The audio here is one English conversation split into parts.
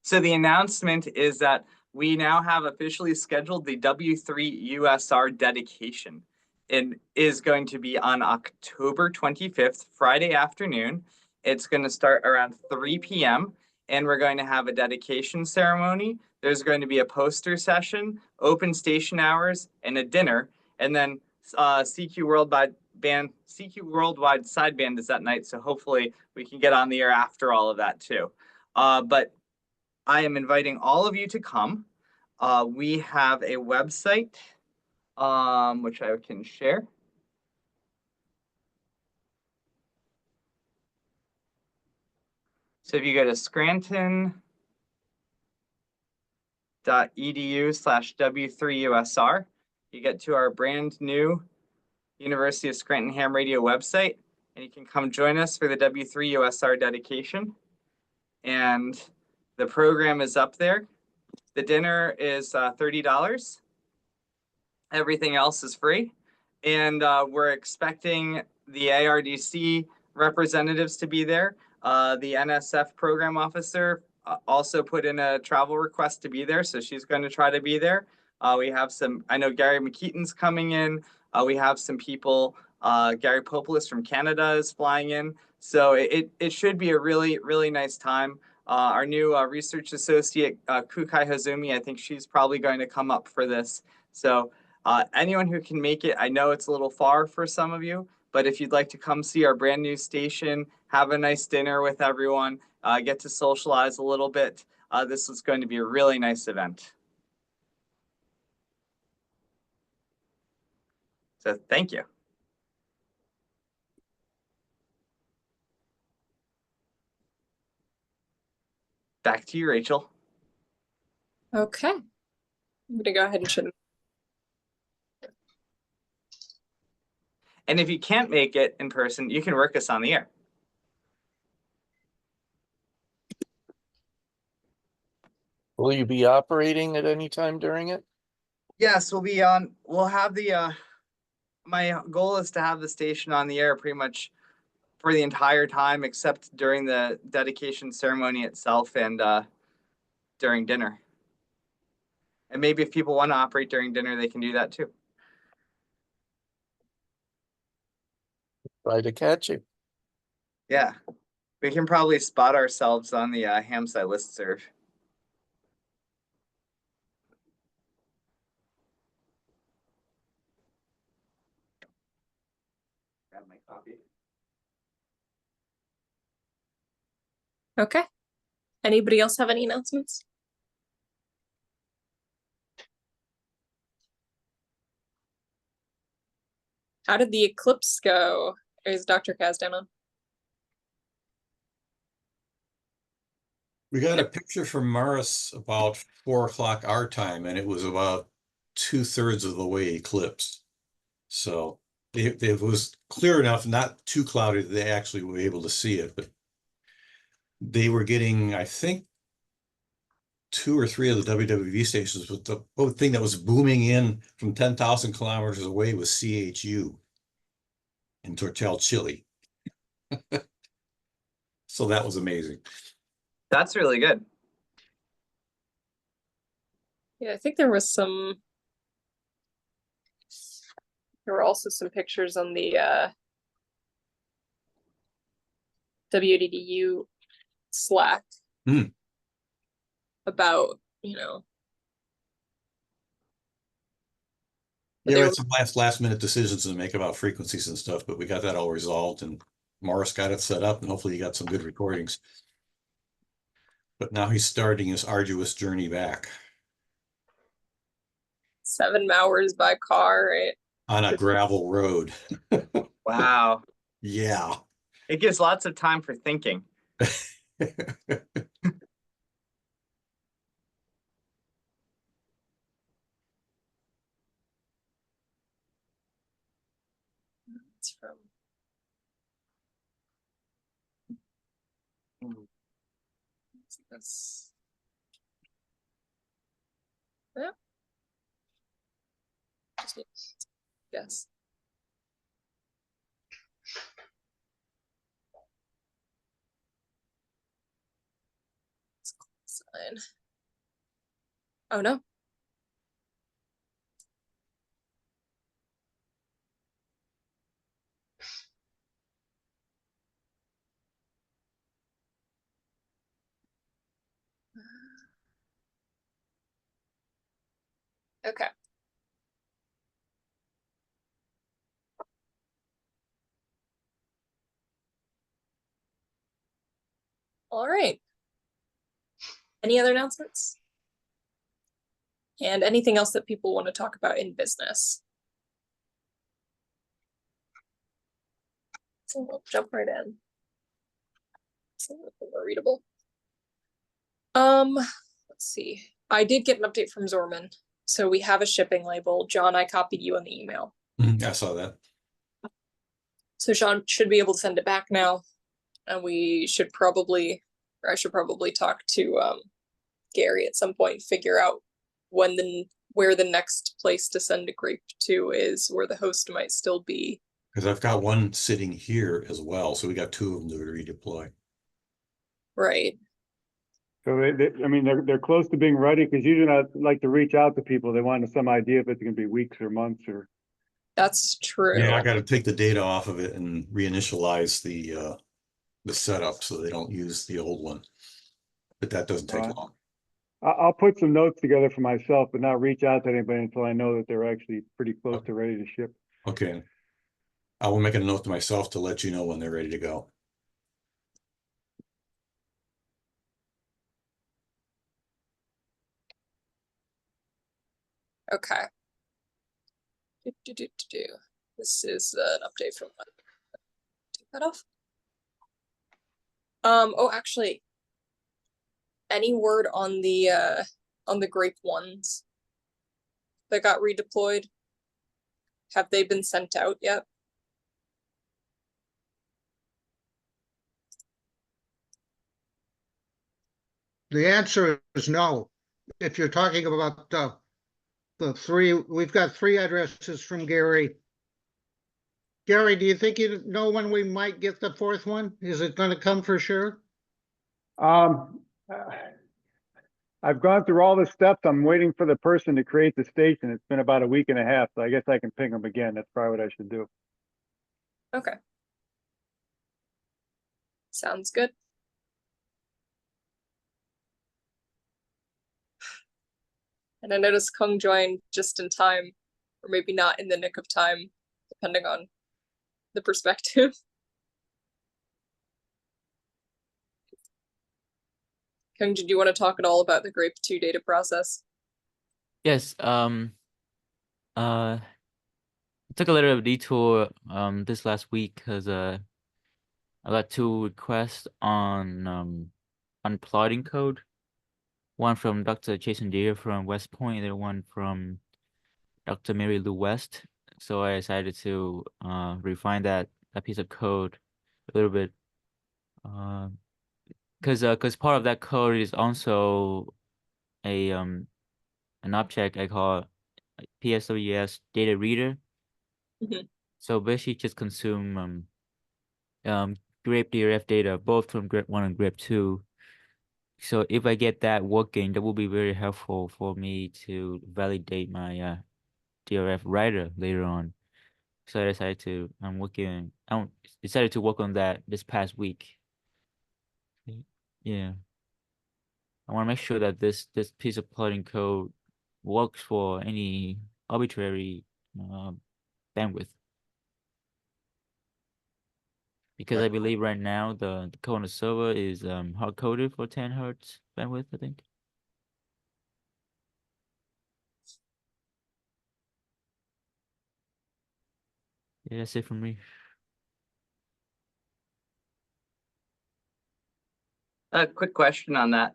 So the announcement is that we now have officially scheduled the W3 USR dedication. It is going to be on October 25th, Friday afternoon. It's going to start around 3 p.m. and we're going to have a dedication ceremony. There's going to be a poster session, open station hours, and a dinner. And then CQ Worldwide Sideband is that night. So hopefully we can get on the air after all of that too. But I am inviting all of you to come. We have a website, which I can share. So if you go to scranton.edu/W3USR, you get to our brand new University of Scranton Ham Radio website, and you can come join us for the W3USR dedication. And the program is up there. The dinner is $30. Everything else is free. And we're expecting the ARDC representatives to be there. The NSF program officer also put in a travel request to be there, so she's going to try to be there. We have I know Gary McKeaton's coming in. We have some people, Gary Popolis from Canada is flying in. So it should be a really, really nice time. Our new research associate, Kukai Hazumi, I think she's probably going to come up for this. So anyone who can make it, I know it's a little far for some of you, but if you'd like to come see our brand new station, have a nice dinner with everyone, get to socialize a little bit, this is going to be a really nice event. So thank you. Back to you, Rachel. Okay. I'm going to go ahead and shut it. And if you can't make it in person, you can work us on the air. Will you be operating at any time during it? Yes, we'll be on. We'll have the, my goal is to have the station on the air pretty much for the entire time, except during the dedication ceremony itself and during dinner. And maybe if people want to operate during dinner, they can do that too. Try to catch you. Yeah, we can probably spot ourselves on the Hamside listserv. Grab my coffee. Okay. Anybody else have any announcements? How did the eclipse go? Is Dr. Kaz down on? We got a picture from Mars about 4 o'clock our time, and it was about 2/3 of the way eclipsed. So it was clear enough, not too cloudy, that they actually were able to see it. But they were getting, I think, 2 or 3 of the WWV stations. But the thing that was booming in from 10,000 kilometers away was CHU in Tortel, Chile. So that was amazing. That's really good. Yeah, I think there was some. There were also some pictures on the WDDU Slack about, you know. Yeah, we had some last minute decisions to make about frequencies and stuff, but we got that all resolved, and Morris got it set up, and hopefully he got some good recordings. But now he's starting his arduous journey back. 7 hours by car, right? On a gravel road. Wow. Yeah. It gives lots of time for thinking. It's from. This. Yeah. Yes. Sign. Oh no. Okay. All right. Any other announcements? And anything else that people want to talk about in business? So we'll jump right in. So more readable. Let's see. I did get an update from Zorman. So we have a shipping label. John, I copied you on the email. I saw that. So Sean should be able to send it back now. And we should probably, or I should probably talk to Gary at some point, figure out when where the next place to send a grape to is, where the host might still be. Because I've got one sitting here as well, so we got two of them to redeploy. Right. So I mean, they're close to being ready, because usually I like to reach out to people. They want some idea if it's going to be weeks or months or. That's true. Yeah, I got to take the data off of it and reinitialize the setup so they don't use the old one. But that doesn't take long. I'll put some notes together for myself, but not reach out to anybody until I know that they're actually pretty close to ready to ship. Okay. I will make a note to myself to let you know when they're ready to go. Okay. This is an update from take that off. Oh, actually, any word on the Grape ones that got redeployed? Have they been sent out yet? The answer is no. If you're talking about the three, we've got 3 addresses from Gary. Gary, do you think you know when we might get the 4th one? Is it going to come for sure? I've gone through all the steps. I'm waiting for the person to create the station. It's been about a week and a half, so I guess I can ping them again. That's probably what I should do. Okay. Sounds good. And I noticed Kung joined just in time, or maybe not in the nick of time, depending on the perspective. Kung, did you want to talk at all about the Grape 2 data process? Yes, I took a little bit of a detour this last week because I got 2 requests on plotting code. One from Dr. Jason Deere from West Point, and one from Dr. Mary Lou West. So I decided to refine that piece of code a little bit. Because part of that code is also a an object I call PSWS data reader. Mhm. So basically just consume Grape DRF data both from Grape 1 and Grape 2. So if I get that working, that will be very helpful for me to validate my DRF writer later on. So I decided to decided to work on that this past week. Yeah. I want to make sure that this piece of plotting code works for any arbitrary bandwidth. Because I believe right now the code on the server is hard coded for 10 hertz bandwidth, I think. Yeah, that's it from me. A quick question on that.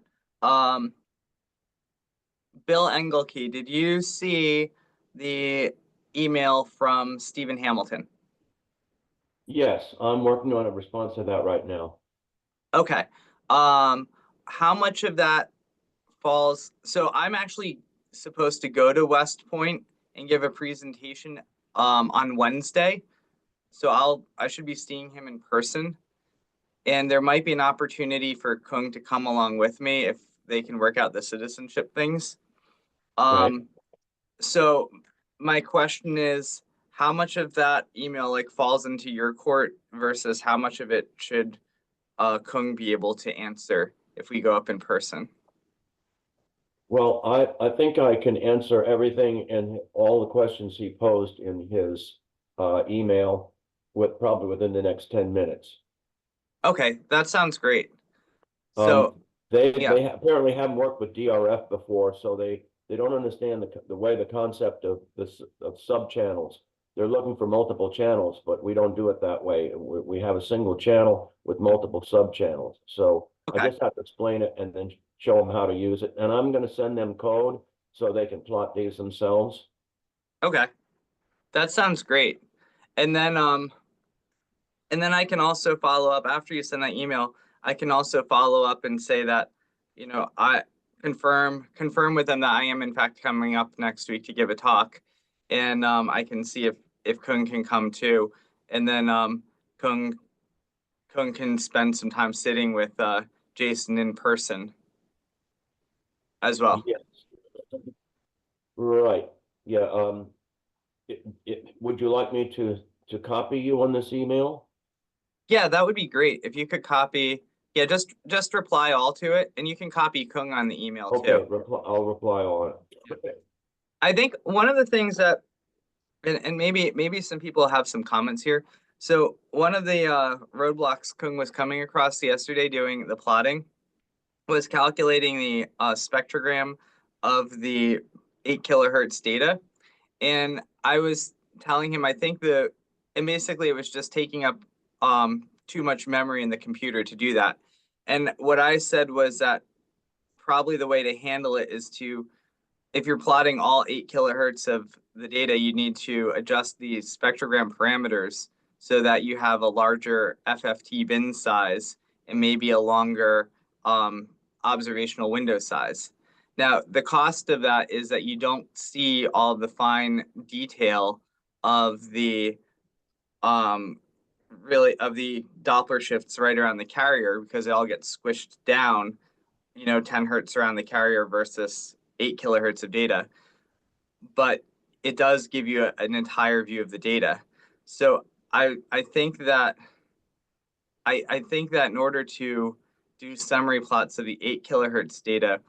Bill Engelke, did you see the email from Stephen Hamilton? Yes, I'm working on a response to that right now. Okay. How much of that falls? So I'm actually supposed to go to West Point and give a presentation on Wednesday. So I should be seeing him in person. And there might be an opportunity for Kung to come along with me if they can work out the citizenship things. Right. So my question is, how much of that email like falls into your court versus how much of it should Kung be able to answer if we go up in person? Well, I think I can answer everything and all the questions he posed in his email probably within the next 10 minutes. Okay, that sounds great. So They yeah. apparently haven't worked with DRF before, so they don't understand the way the concept of sub channels. They're looking for multiple channels, but we don't do it that way. We have a single channel with multiple sub channels. So I Okay. just have to explain it and then show them how to use it. And I'm going to send them code so they can plot these themselves. Okay, that sounds great. And then I can also follow up after you send that email. I can also follow up and say that, you know, I confirm with them that I am in fact coming up next week to give a talk, and I can see if Kung can come too, and then Kung can spend some time sitting with Jason in person as well. Yes. Right. Yeah. Would you like me to copy you on this email? Yeah, that would be great if you could copy. Yeah, just reply all to it, and you can copy Kung on the email Okay, too. I'll reply on it. Okay. I think one of the things that, and maybe some people have some comments here. So one of the roadblocks Kung was coming across yesterday doing the plotting was calculating the spectrogram of the 8 kilohertz data. And I was telling him, I think and basically it was just taking up too much memory in the computer to do that. And what I said was that probably the way to handle it is to, if you're plotting all 8 kilohertz of the data, you need to adjust the spectrogram parameters so that you have a larger FFT bin size and maybe a longer observational window size. Now, the cost of that is that you don't see all of the fine detail of the really of the Doppler shifts right around the carrier because it all gets squished down, 10 hertz around the carrier versus 8 kilohertz of data. But it does give you an entire view of the data. So I think that in order to do summary plots of the 8 kilohertz data,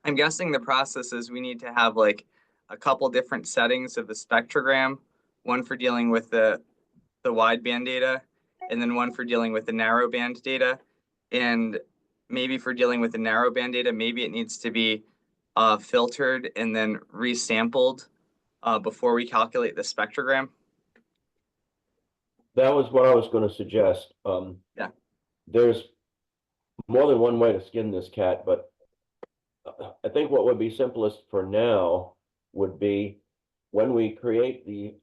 I'm guessing the process is we need to have like a couple different settings of the spectrogram, one for dealing with the wideband data, and then one for dealing with the narrowband data. And maybe for dealing with the narrowband data, maybe it needs to be filtered and then resampled before we calculate the spectrogram. That was what I was going to suggest. Yeah. There's more than one way to skin this cat, but I think what would be simplest for now would be when we create the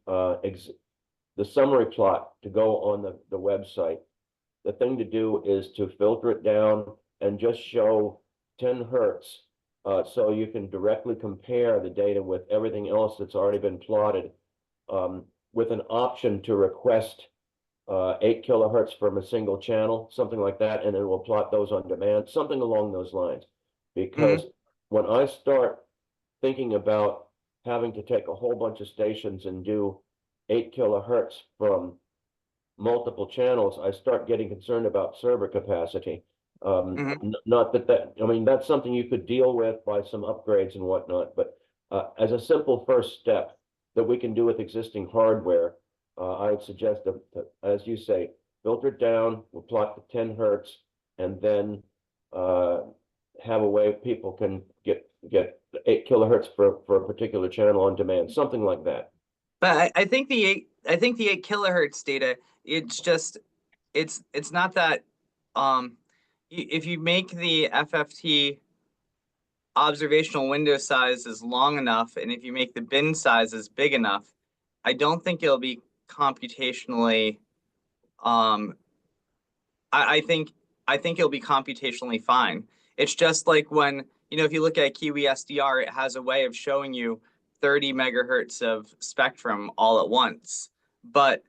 summary plot to go on the website, the thing to do is to filter it down and just show 10 hertz so you can directly compare the data with everything else that's already been plotted, with an option to request 8 kilohertz from a single channel, something like that, and it will plot those on demand, something along those lines. Because when I start thinking about having to take a whole bunch of stations and do 8 kilohertz from multiple channels, I start getting concerned about server capacity. Not that, I mean, that's something you could deal with by some upgrades and whatnot, but as a simple first step that we can do with existing hardware, I would suggest that, as you say, filter it down, we'll plot the 10 hertz, and then have a way people can get 8 kilohertz for a particular channel on demand, something like that. But I think the 8 kilohertz data, it's not that if you make the FFT observational window sizes long enough, and if you make the bin sizes big enough, I don't think it'll be computationally I think it'll be computationally fine. It's just like when, if you look at Kiwi SDR, it has a way of showing you 30 megahertz of spectrum all at once. But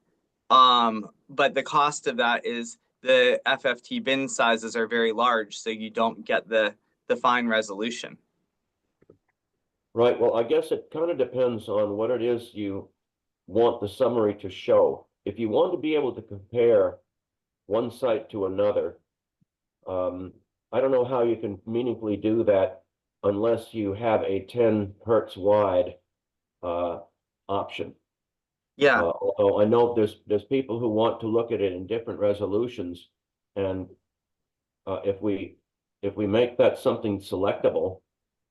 the cost of that is the FFT bin sizes are very large, so you don't get the fine resolution. Right, well, I guess it kind of depends on what it is you want the summary to show. If you want to be able to compare one site to another, I don't know how you can meaningfully do that unless you have a 10 hertz wide option. Yeah. Although I know there's people who want to look at it in different resolutions, and if we make that something selectable,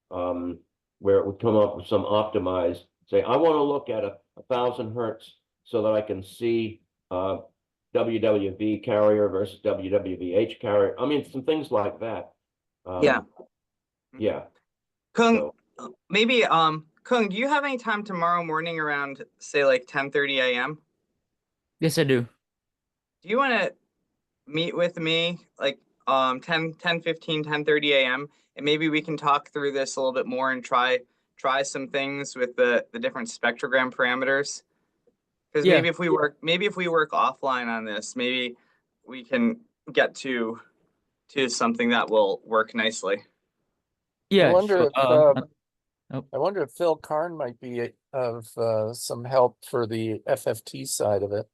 where it would come up with some optimized, say, I want to look at 1,000 hertz so that I can see WWV carrier versus WWVH carrier. I mean, some things like that. Yeah. Yeah. Kung, So, maybe Kung, do you have any time tomorrow morning around say like 10:30 a.m.? Yes, I do. Do you want to meet with me like 10:15, 10:30 a.m. and maybe we can talk through this a little bit more and try some things with the different spectrogram parameters? Because Yeah. maybe if we work offline on this, maybe we can get to something that will work nicely. Yeah, wonder sure. if, oh. I wonder if Phil Karn might be of some help for the FFT side of it.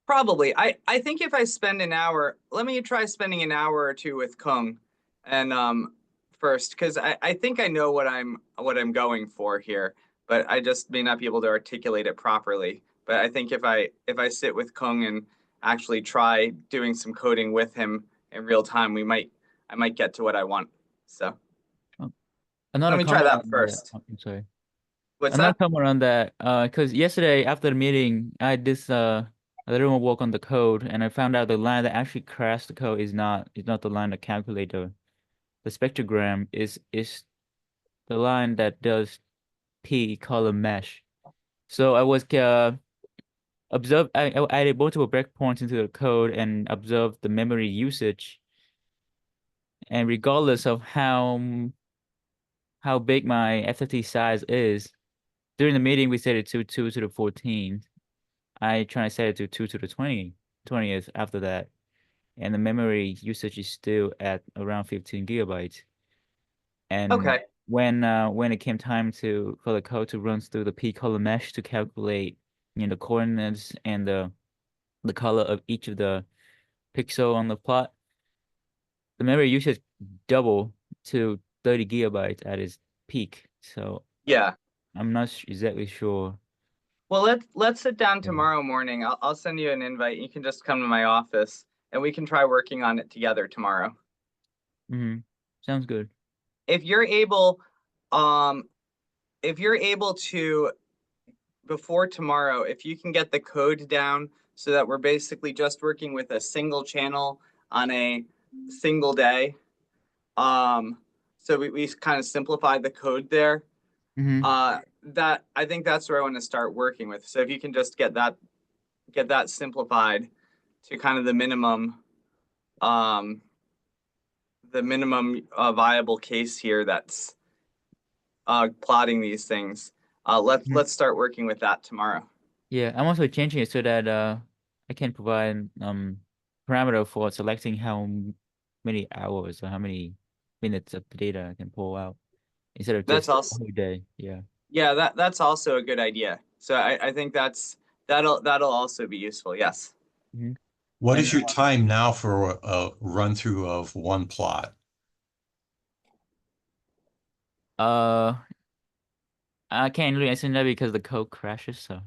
Probably. I think if I spend an hour, let me try spending an hour or two with Kung and first, because I think I know what I'm going for here, but I just may not be able to articulate it properly. But I think if I sit with Kung and actually try doing some coding with him in real time, I might get to what I want. So Another let me try comment that on first. I'm sorry. What's Another that? comment on that, because yesterday after the meeting, I did a little more work on the code, and I found out the line that actually crashed the code is not the line that calculates the spectrogram, is the line that does P column mesh. So I was I added multiple breakpoints into the code and observed the memory usage, and regardless of how big my FFT size is, during the meeting we set it to 2 to the 14th. I try to set it to 2 to the 20th after that, and the memory usage is still at around 15 gigabytes. And Okay. when it came time for the code to run through the P color mesh to calculate, the coordinates and the color of each of the pixel on the plot, the memory usage doubled to 30 gigabytes at its peak. So Yeah. I'm not exactly sure. Well, let's sit down Yeah. tomorrow morning. I'll send you an invite. You can just come to my office and we can try working on it together tomorrow. Sounds good. If you're able to before tomorrow, if you can get the code down so that we're basically just working with a single channel on a single day. So we kind of simplified the code there. That I think that's where I want to start working with. So if you can just get that simplified to kind of the minimum viable case here that's plotting these things. Let's start working with that tomorrow. Yeah, I'm also changing it so that I can provide parameter for selecting how many hours or how many minutes of data I can pull out instead of That's just also every day. Yeah. Yeah, that's also a good idea. So I think that'll also be useful. Yes. What And is your time now for a run through of one plot? I can't really answer that because the code crashes. So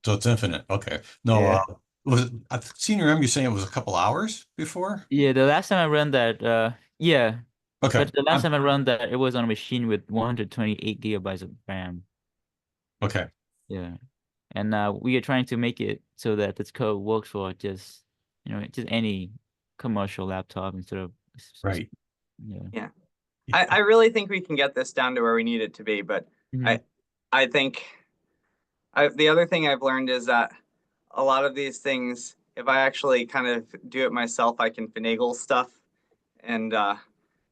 So it's infinite. Okay. No, yeah, I've seen you remember you saying it was a couple hours before? yeah. The last time I ran that, yeah, Okay. but the last time I ran that, it was on a machine with 128 gigabytes of RAM. Okay. Yeah, and we are trying to make it so that this code works for just any commercial laptop instead of Right. Yeah. I really think we can get this down to where we need it to be, but I think the other thing I've learned is that a lot of these things, if I actually kind of do it myself, I can finagle stuff, and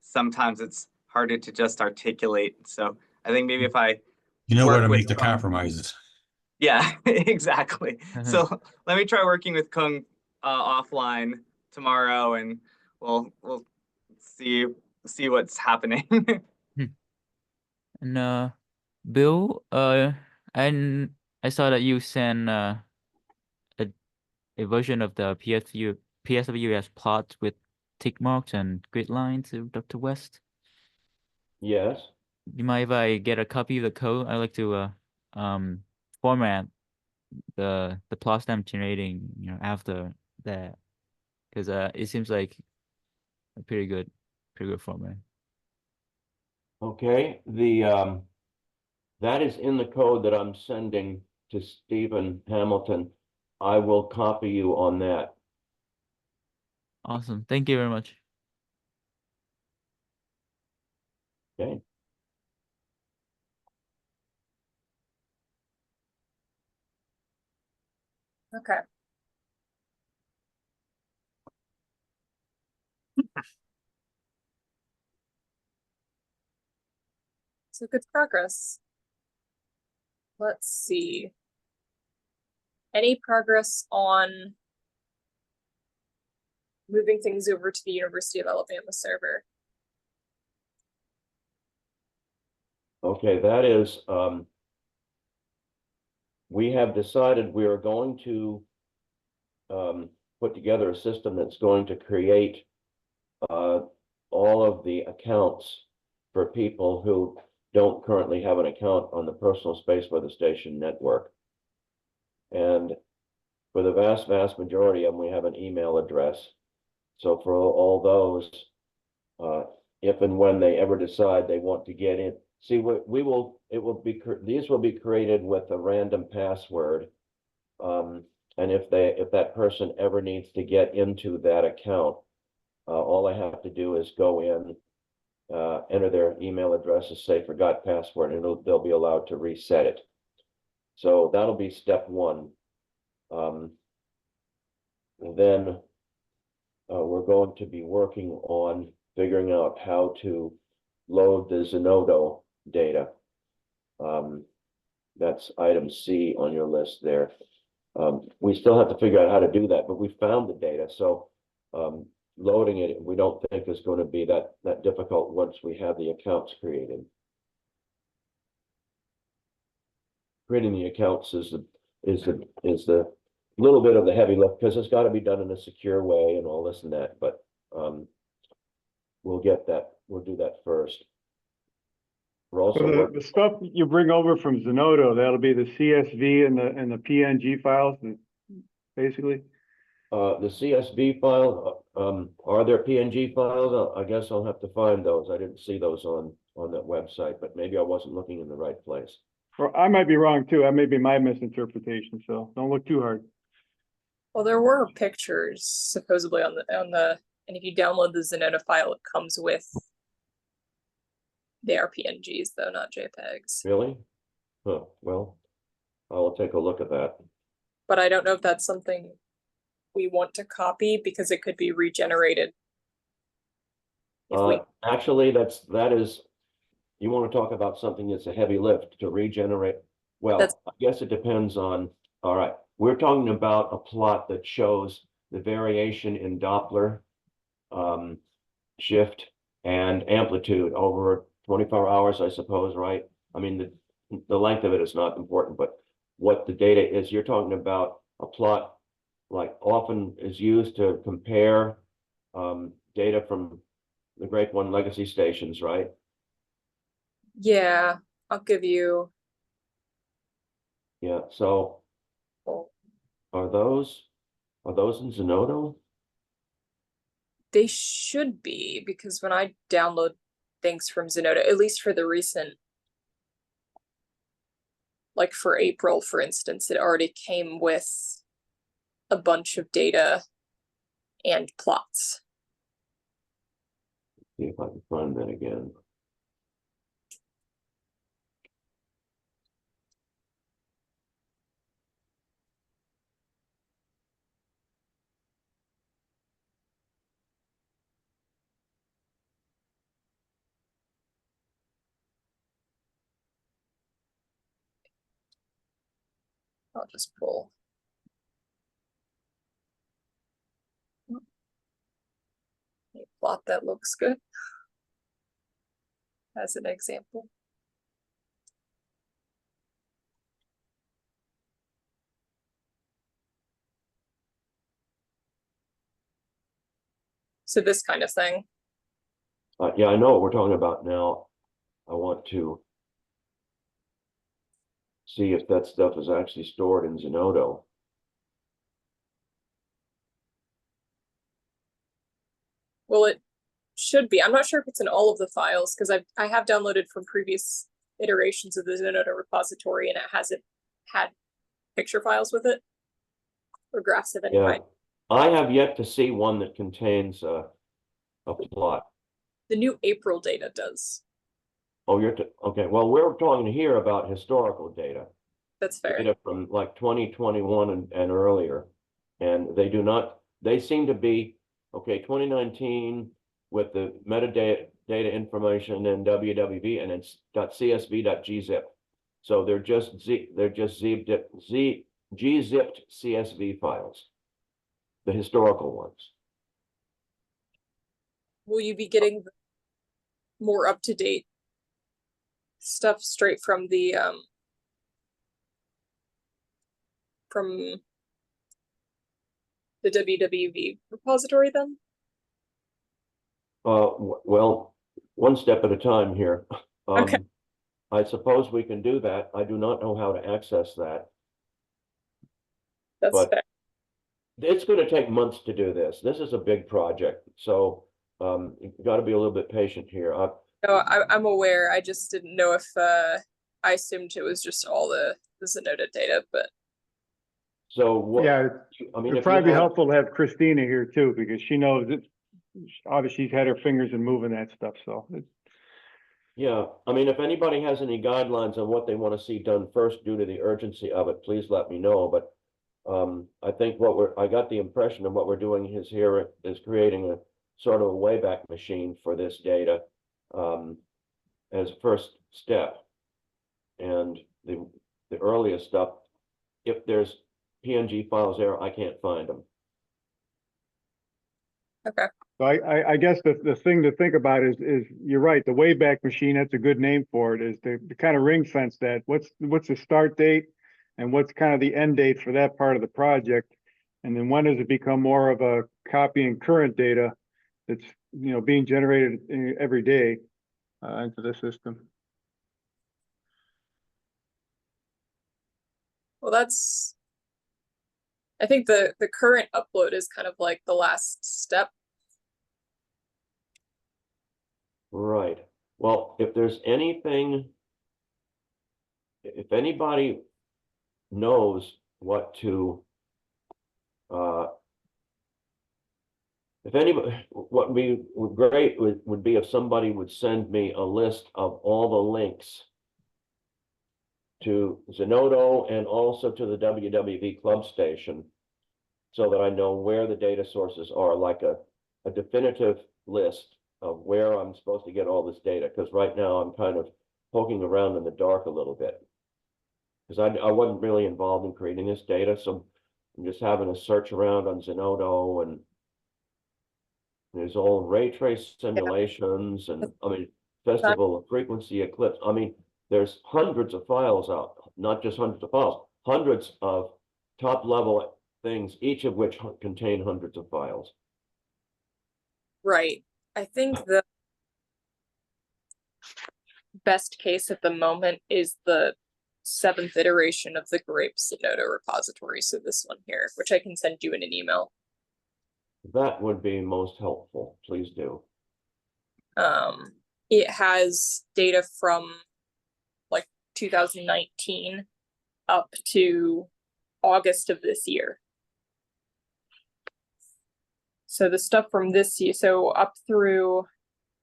sometimes it's harder to just articulate. So I think maybe if I You know where work to with make the Kung, compromises. yeah, exactly. So let me try working with Kung offline tomorrow, and we'll see what's happening. And Bill, I saw that you sent a version of the PSWS plot with tick marks and grid lines to Dr. West. Yes, Do you mind if I get a copy of the code? I like to format the plots that I'm generating, after that, because it seems like a pretty good format. okay, that is in the code that I'm sending to Stephen Hamilton. I will copy you on that. Awesome. Thank you very much. Okay. Okay. So good progress. Let's see. Any progress on moving things over to the University of Alabama server? Okay, that is, we have decided we are going to put together a system that's going to create all of the accounts for people who don't currently have an account on the personal space weather station network. And for the vast majority of them, we have an email address. So for all those, if and when they ever decide they want to get in, see, these will be created with a random password. And if that person ever needs to get into that account, all they have to do is go in, enter their email address, and say forgot password, and they'll be allowed to reset it. So that'll be step one. Then we're going to be working on figuring out how to load the Zenodo data. That's item C on your list there. We still have to figure out how to do that, but we found the data. So loading it, we don't think is going to be that difficult once we have the accounts created. Creating the accounts is the little bit of the heavy lift, because it's got to be done in a secure way and all this and that. But we'll get that. We'll do that first. We're also So the stuff you bring over from Zenodo, that'll be the CSV and the PNG files, basically. the CSV file. Are there PNG files? I guess I'll have to find those. I didn't see those on that website, but maybe I wasn't looking in the right place. Or I might be wrong too. That may be my misinterpretation. So don't look too hard. Well, there were pictures supposedly on the, and if you download the Zenodo file, it comes with. They are PNGs though, not JPEGs. Really? Huh. Well, I will take a look at that. But I don't know if that's something we want to copy because it could be regenerated. Actually, that is, you want to talk about something that's a heavy lift to regenerate. Well, I guess it depends on, all right, we're talking about a plot that shows the variation in Doppler shift and amplitude over 24 hours, I suppose, right? I mean, the length of it is not important, but what the data is, you're talking about a plot like often is used to compare data from the Grape 1 legacy stations, right? Yeah, I'll give you. Yeah, so are those in Zenodo? They should be, because when I download things from Zenodo, at least for the recent, like for April, for instance, it already came with a bunch of data and plots. See if I can find that again. I'll just pull. plot that looks good as an example. So this kind of thing. Yeah, I know what we're talking about now. I want to see if that stuff is actually stored in Zenodo. Well, it should be. I'm not sure if it's in all of the files because I have downloaded from previous iterations of the Zenodo repository and it hasn't had picture files with it or graphs of any Yeah, kind. I have yet to see one that contains a plot. The new April data does. Oh, okay. Well, we're talking here about historical data. That's fair. Data from like 2021 and earlier. And they seem to be, okay, 2019 with the metadata information and WWV, and it's .csv.gzip. So they're just gzipped CSV files, the historical ones. Will you be getting more up-to-date stuff straight from the WWV repository then? Well, one step at a time here. Okay. I suppose we can do that. I do not know how to access that. That's But fair. it's going to take months to do this. This is a big project, so you've got to be a little bit patient here. No, I'm aware. I just didn't know if I assumed it was just all the Zenodo data, but So what? Yeah, I mean, it'd if probably be you have, helpful to have Christina here too, because she knows it. Obviously, she's had her fingers in moving that stuff, so. yeah, I mean, if anybody has any guidelines on what they want to see done first due to the urgency of it, please let me know. But I think I got the impression of what we're doing is creating a sort of a wayback machine for this data as first step. And the earliest stuff, if there's PNG files there, I can't find them. okay. So I guess the thing to think about is you're right, the Wayback Machine, that's a good name for it, is to kind of ring fence that. What's the start date and what's kind of the end date for that part of the project? And then when does it become more of a copying current data that's, being generated every day into the system? Well, I think the current upload is kind of like the last step. Right. Well, if anybody knows what to, what would be great would be if somebody would send me a list of all the links to Zenodo and also to the WWV Club Station, so that I know where the data sources are, like a definitive list of where I'm supposed to get all this data, because right now I'm kind of poking around in the dark a little bit, because I wasn't really involved in creating this data, so I'm just having to search around on Zenodo, and there's all ray trace simulations, and I mean, Festival of Frequency Eclipse. I mean, there's hundreds of files out, not just hundreds of files, hundreds of top level things, each of which contain hundreds of files. Right. I think the best case at the moment is the 7th iteration of the Grape Zenodo repository. So this one here, which I can send you in an email. That would be most helpful. Please do. It has data from like 2019 up to August of this year. So the stuff from this year, so up through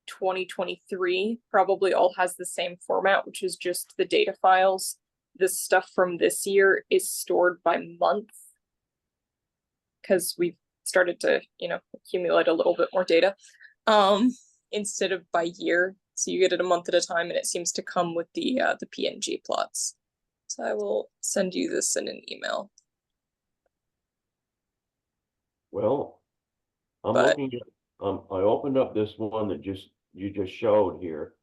2023 probably all has the same format, which is just the data files. The stuff from this year is stored by month because we've started to, accumulate a little bit more data instead of by year. So you get it a month at a time, and it seems to come with the PNG plots. So I will send you this in an email. Well, I'm I opened up this one that you just showed here.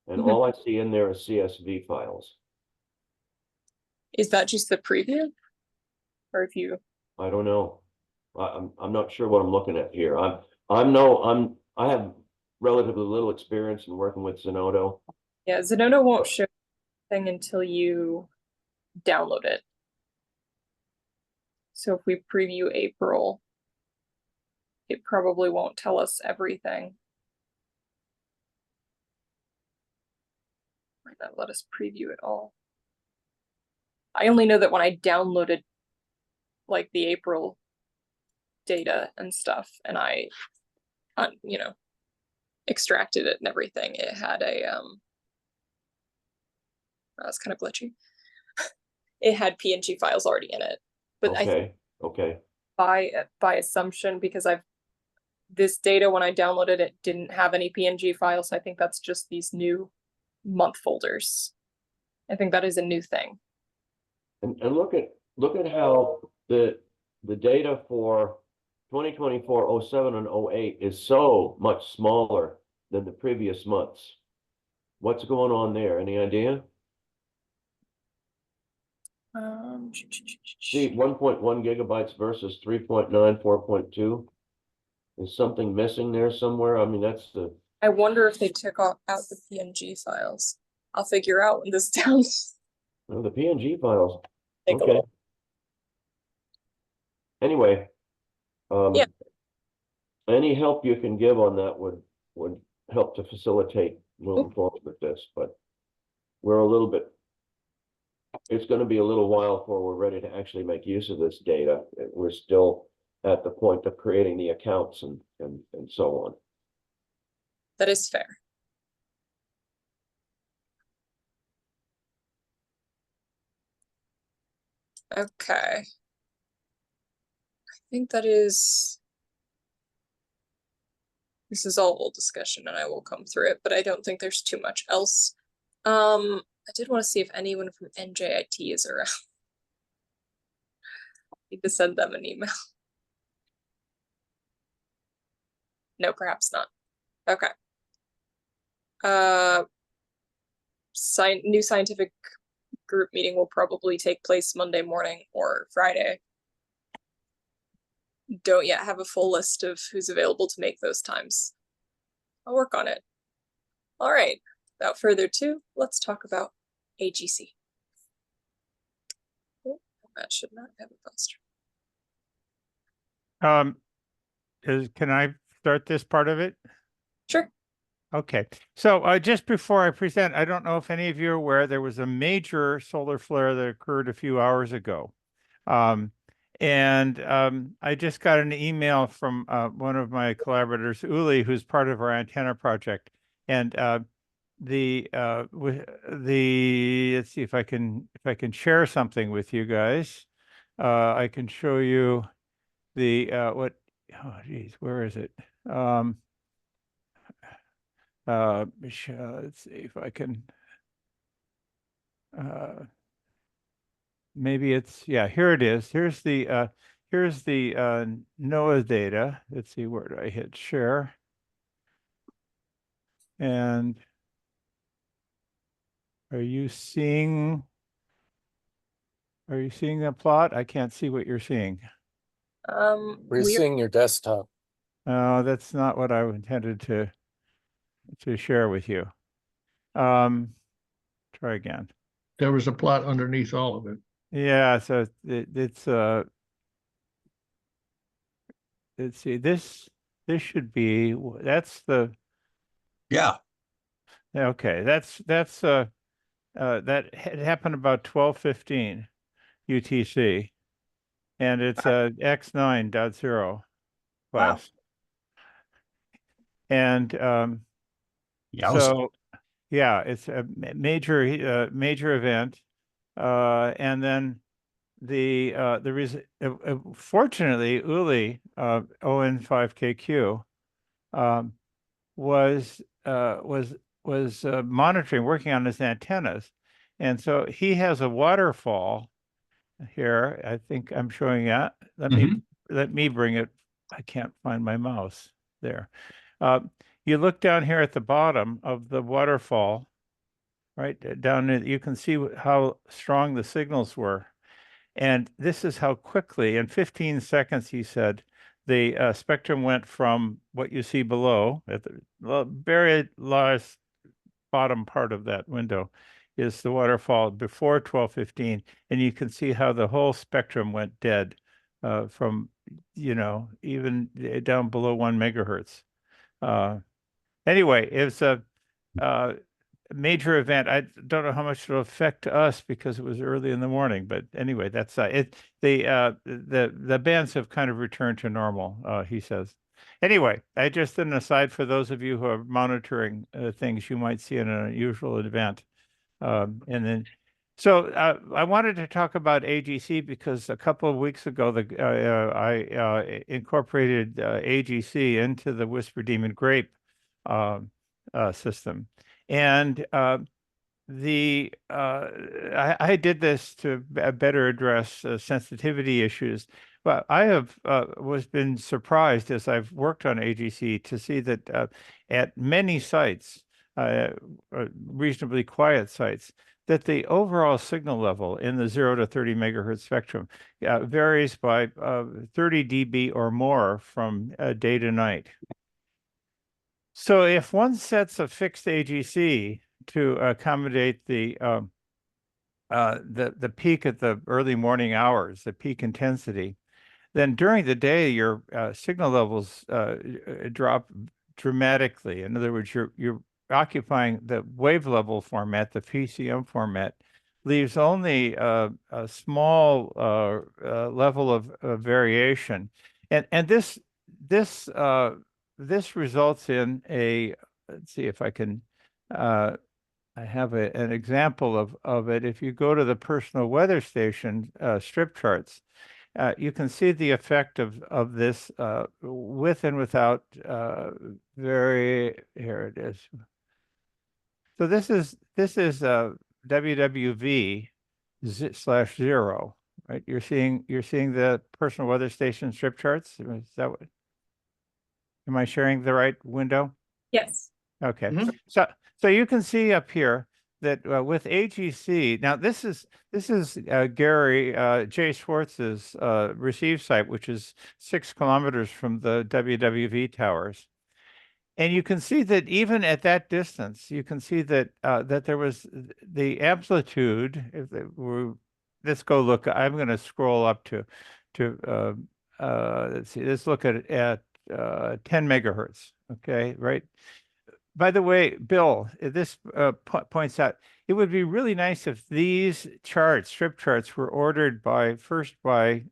And Mhm. all I see in there is CSV files. Is that just the preview? Or if you, I don't know. I'm not sure what I'm looking at here. I have relatively little experience in working with Zenodo. yeah, Zenodo won't show anything until you download it. So if we preview April, it probably won't tell us everything. Might not let us preview it all. I only know that when I downloaded like the April data and stuff, and I, you know, extracted it and everything, it had a that was kind of glitchy. It had PNG files already in it, but I think Okay. by assumption, because this data when I downloaded it didn't have any PNG files. So I think that's just these new month folders. I think that is a new thing. And look at how the data for 2024, 07 and 08 is so much smaller than the previous months. What's going on there? Any idea? See, 1.1 gigabytes versus 3.9, 4.2. Is something missing there somewhere? I mean, that's the. I wonder if they took out the PNG files. I'll figure out when this down. Oh, the PNG files. Take a Okay. look. Anyway, Yeah. any help you can give on that would help to facilitate moving forward with this, but we're a little bit. It's going to be a little while before we're ready to actually make use of this data. We're still at the point of creating the accounts and so on. That is fair. Okay. I think this is all old discussion and I will come through it, but I don't think there's too much else. I did want to see if anyone from NJIT is around. Need to send them an email. No, perhaps not. Okay. New scientific group meeting will probably take place Monday morning or Friday. Don't yet have a full list of who's available to make those times. I'll work on it. All right, without further ado, let's talk about AGC. Oh, that should not have a poster. Can I start this part of it? Sure. Okay, so just before I present, I don't know if any of you are aware, there was a major solar flare that occurred a few hours ago. I just got an email from one of my collaborators, Uli, who's part of our antenna project. And let's see if I can share something with you guys. I can show you the oh geez, where is it? Let's see if I can. Maybe it's, yeah, here it is. Here's the NOAA data. Let's see, where do I hit share? And are you seeing the plot? I can't see what you're seeing. We're seeing your desktop. That's not what I intended to share with you. Try again. There was a plot underneath all of it. Yeah, so it's let's see, this should be, that's the, Yeah. okay, that had happened about 12:15 UTC, and it's a X9.0 class. And so yeah, it's a major event, and then fortunately Uli ON5KQ was monitoring, working on his antennas, and so he has a waterfall here. I think I'm showing that. Let me bring it. I can't find my mouse. there. You look down here at the bottom of the waterfall, right down there, you can see how strong the signals were. And this is how quickly, in 15 seconds, he said, the spectrum went from what you see below, at the very last bottom part of that window is the waterfall before 1215, and you can see how the whole spectrum went dead from, even down below 1 megahertz. Anyway, it was a major event. I don't know how much it'll affect us because it was early in the morning, but anyway, that's it. The bands have kind of returned to normal, he says. Anyway, I just did an aside for those of you who are monitoring things you might see in an unusual event. So I wanted to talk about AGC because a couple of weeks ago, I incorporated AGC into the Whisper Demon Grape system. And I did this to better address sensitivity issues. But I have been surprised as I've worked on AGC to see that at many sites, reasonably quiet sites, that the overall signal level in the 0 to 30 megahertz spectrum varies by 30 dB or more from day to night. So if one sets a fixed AGC to accommodate the peak at the early morning hours, the peak intensity, then during the day your signal levels drop dramatically. In other words, you're occupying the wave level format, the PCM format, leaves only a small level of variation, and this results in a, let's see if I can, I have an example of it. If you go to the personal weather station strip charts, you can see the effect of this with and without here it is. So this is WWV /0, right? You're seeing the personal weather station strip charts. Is that what? Am I sharing the right window? Yes. Okay. So you can see up here that with AGC, now this is Gary J. Schwartz's receive site, which is 6 kilometers from the WWV towers. And you can see that even at that distance, you can see that that there was the amplitude. Let's go look. I'm going to scroll up to let's see. Let's look at 10 megahertz. Okay, right. By the way, Bill, this points out it would be really nice if these charts, strip charts, were ordered first by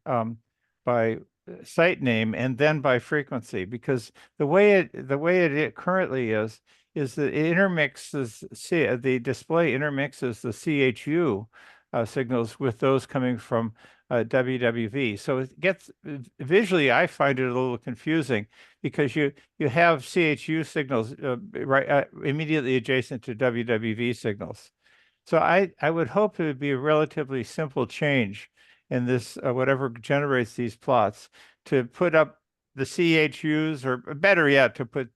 site name and then by frequency, because the way it currently is that it intermixes, the display intermixes the CHU signals with those coming from WWV. So it gets visually, I find it a little confusing because you have CHU signals right immediately adjacent to WWV signals. So I would hope it would be a relatively simple change in this, whatever generates these plots, to put up the CHUs, or better yet, to put,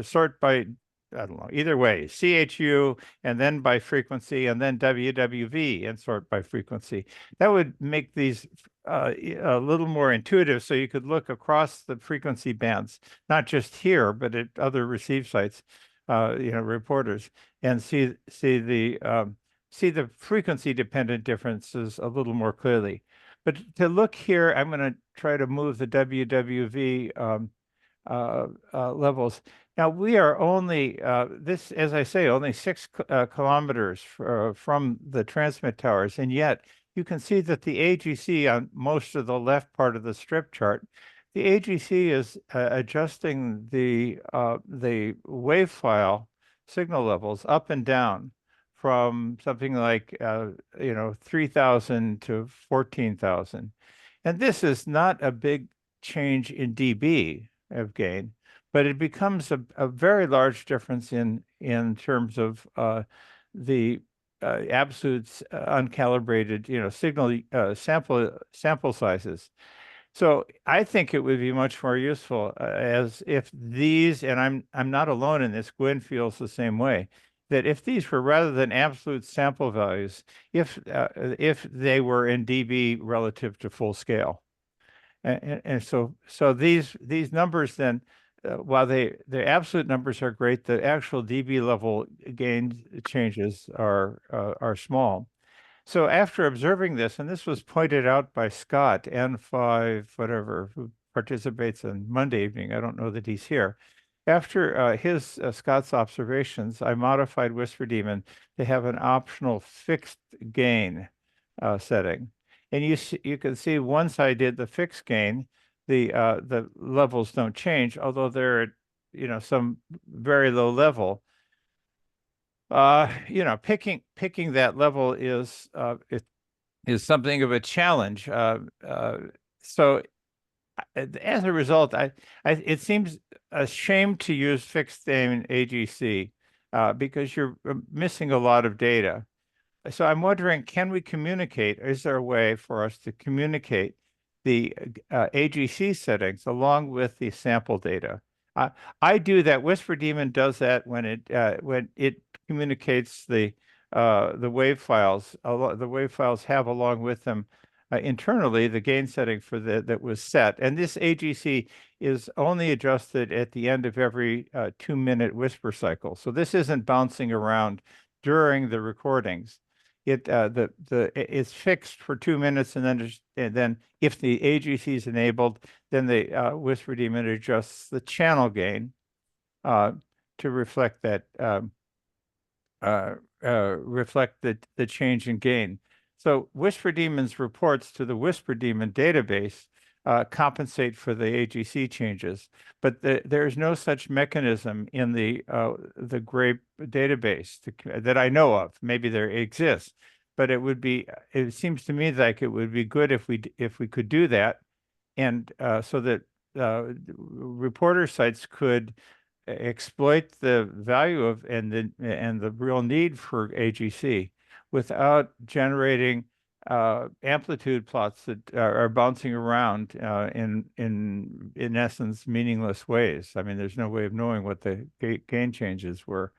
sort by, I don't know, either way, CHU and then by frequency and then WWV and sort by frequency. That would make these a little more intuitive, so you could look across the frequency bands, not just here, but at other receive sites, reporters, and see the frequency dependent differences a little more clearly. But to look here, I'm going to try to move the WWV levels. Now we are only this, as I say, only 6 kilometers from the transmit towers, and yet you can see that the AGC on most of the left part of the strip chart, the AGC is adjusting the wave file signal levels up and down from something like 3,000 to 14,000, and this is not a big change in dB of gain, but it becomes a very large difference in terms of the absolute uncalibrated signal sample sizes. So I think it would be much more useful as if these, and I'm not alone in this, Gwen feels the same way, that if these were rather than absolute sample values, if they were in dB relative to full scale. And so these numbers then, while the absolute numbers are great, the actual dB level gain changes are small. So after observing this, and this was pointed out by Scott, N5, whatever, who participates on Monday evening, I don't know that he's here. After Scott's observations, I modified Whisper Daemon to have an optional fixed gain setting. And you can see once I did the fixed gain, the levels don't change, although they're at some very low level. Picking that level is something of a challenge. So as a result, it seems a shame to use fixed gain AGC because you're missing a lot of data. So I'm wondering, can we communicate? Is there a way for us to communicate the AGC settings along with the sample data? I do that. Whisper Daemon does that when it communicates the wave files. The wave files have along with them internally the gain setting for that was set. And this AGC is only adjusted at the end of every 2-minute whisper cycle. So this isn't bouncing around during the recordings. It's fixed for 2 minutes, and then if the AGC is enabled, then the Whisper Daemon adjusts the channel gain to reflect that reflect the change in gain. So Whisper Daemon's reports to the Whisper Daemon database compensate for the AGC changes, but there's no such mechanism in the Grape database that I know of. Maybe there exists, but it seems to me like it would be good if we could do that, and so that reporter sites could exploit the value of and the real need for AGC without generating amplitude plots that are bouncing around in essence meaningless ways. I mean, there's no way of knowing what the gain changes were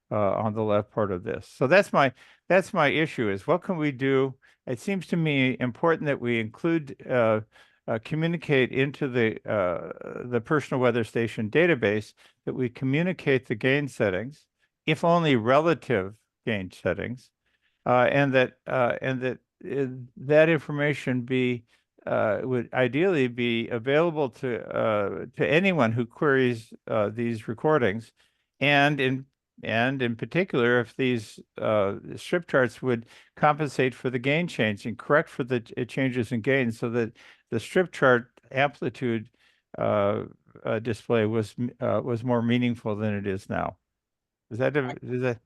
on the left part of this. So that's my issue: is what can we do? It seems to me important that we include communicate into the personal weather station database, that we communicate the gain settings, if only relative gain settings, and that that information would ideally be available to anyone who queries these recordings, and in particular, if these strip charts would compensate for the gain change and correct for the changes in gain, so that the strip chart amplitude display was more meaningful than it is now. Is that?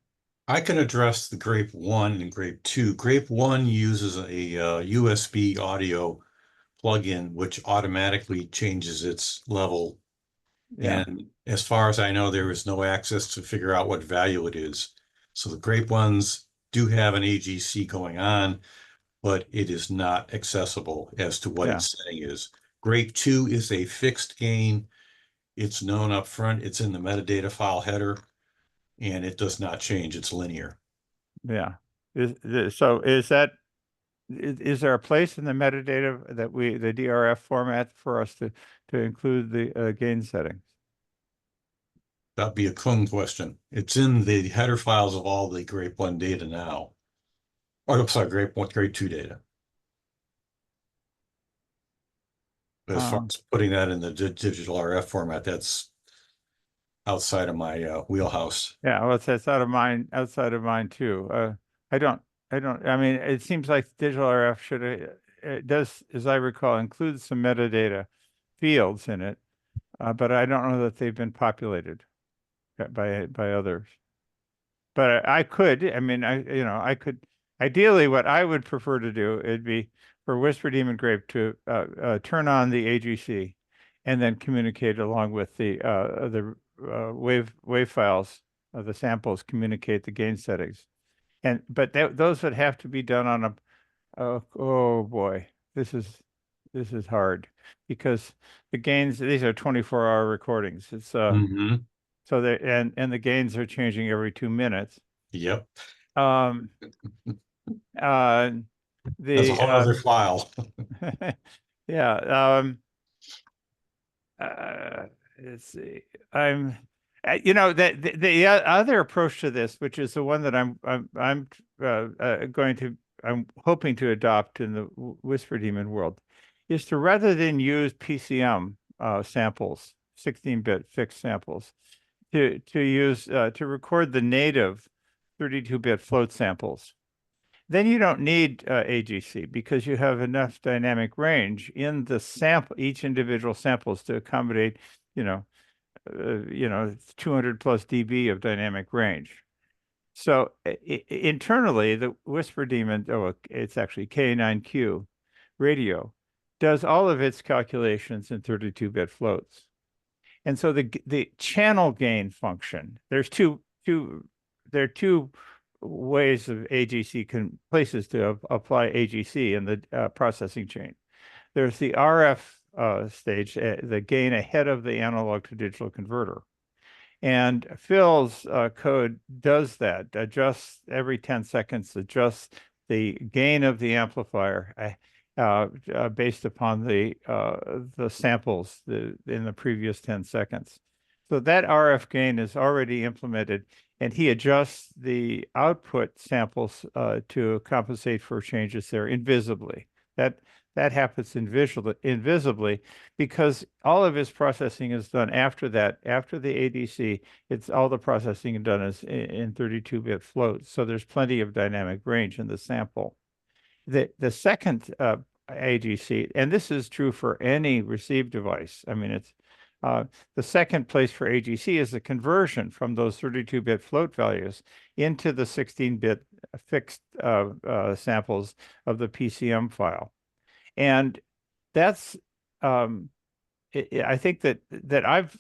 I can address the Grape 1 and Grape 2. Grape 1 uses a USB audio plugin which automatically changes its level. Yeah. And as far as I know, there is no access to figure out what value it is. So the Grape ones do have an AGC going on, but it is not accessible as to what its setting is. Grape 2 is a fixed gain. It's known up front. It's in the metadata file header, and it does not change. It's linear. Yeah. So is there a place in the metadata that the DRF format for us to include the gain settings? That'd be a Kung question. It's in the header files of all the Grape 1 data now. Or I'm sorry, Grape 2 data. But as far as putting that in the digital RF format, that's outside of my wheelhouse. Yeah, well, it's outside of mine too. I mean, it seems like digital RF it does, as I recall, include some metadata fields in it, but I don't know that they've been populated by others. But I could, I mean, I could, ideally what I would prefer to do, it'd be for Whisper Daemon Grape to turn on the AGC and then communicate along with the wave files, the samples, communicate the gain settings. But those would have to be done on oh boy, this is this is hard because the gains, these are 24-hour recordings. It's Mhm. so that and the gains are changing every 2 minutes. Yep. Um That's a the whole other file. yeah, let's see. I'm you know that the other approach to this, which is the one that I'm hoping to adopt in the Whisper Demon world, is to rather than use PCM samples, 16-bit fixed samples, to use to record the native 32-bit float samples. Then you don't need AGC because you have enough dynamic range in the sample, each individual samples to accommodate, you know, 200 plus dB of dynamic range. So internally, the Whisper Demon, it's actually K9Q radio, does all of its calculations in 32-bit floats. And so the channel gain function, there are two ways of AGC places to apply AGC in the processing chain. There's the RF stage, the gain ahead of the analog to digital converter. And Phil's code does that, adjusts every 10 seconds, adjusts the gain of the amplifier based upon the samples in the previous 10 seconds. So that RF gain is already implemented, and he adjusts the output samples to compensate for changes there invisibly. That happens invisibly because all of his processing is done after that. After the ADC, it's all the processing done is in 32-bit floats. So there's plenty of dynamic range in the sample. The second AGC, and this is true for any receive device. I mean, it's the second place for AGC is the conversion from those 32-bit float values into the 16-bit fixed samples of the PCM file. And that's I think that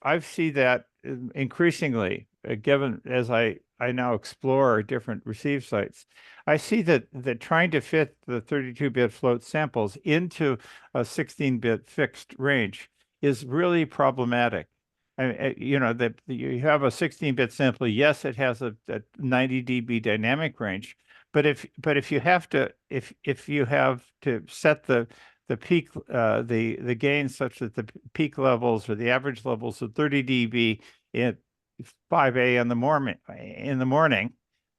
I've seen that increasingly, given as I now explore different receive sites. I see that trying to fit the 32-bit float samples into a 16-bit fixed range is really problematic. You know, that you have a 16-bit sample, yes, it has a 90 dB dynamic range, but if you have to set the peak the gain such that the peak levels or the average levels of 30 dB at 5 a.m. in the morning,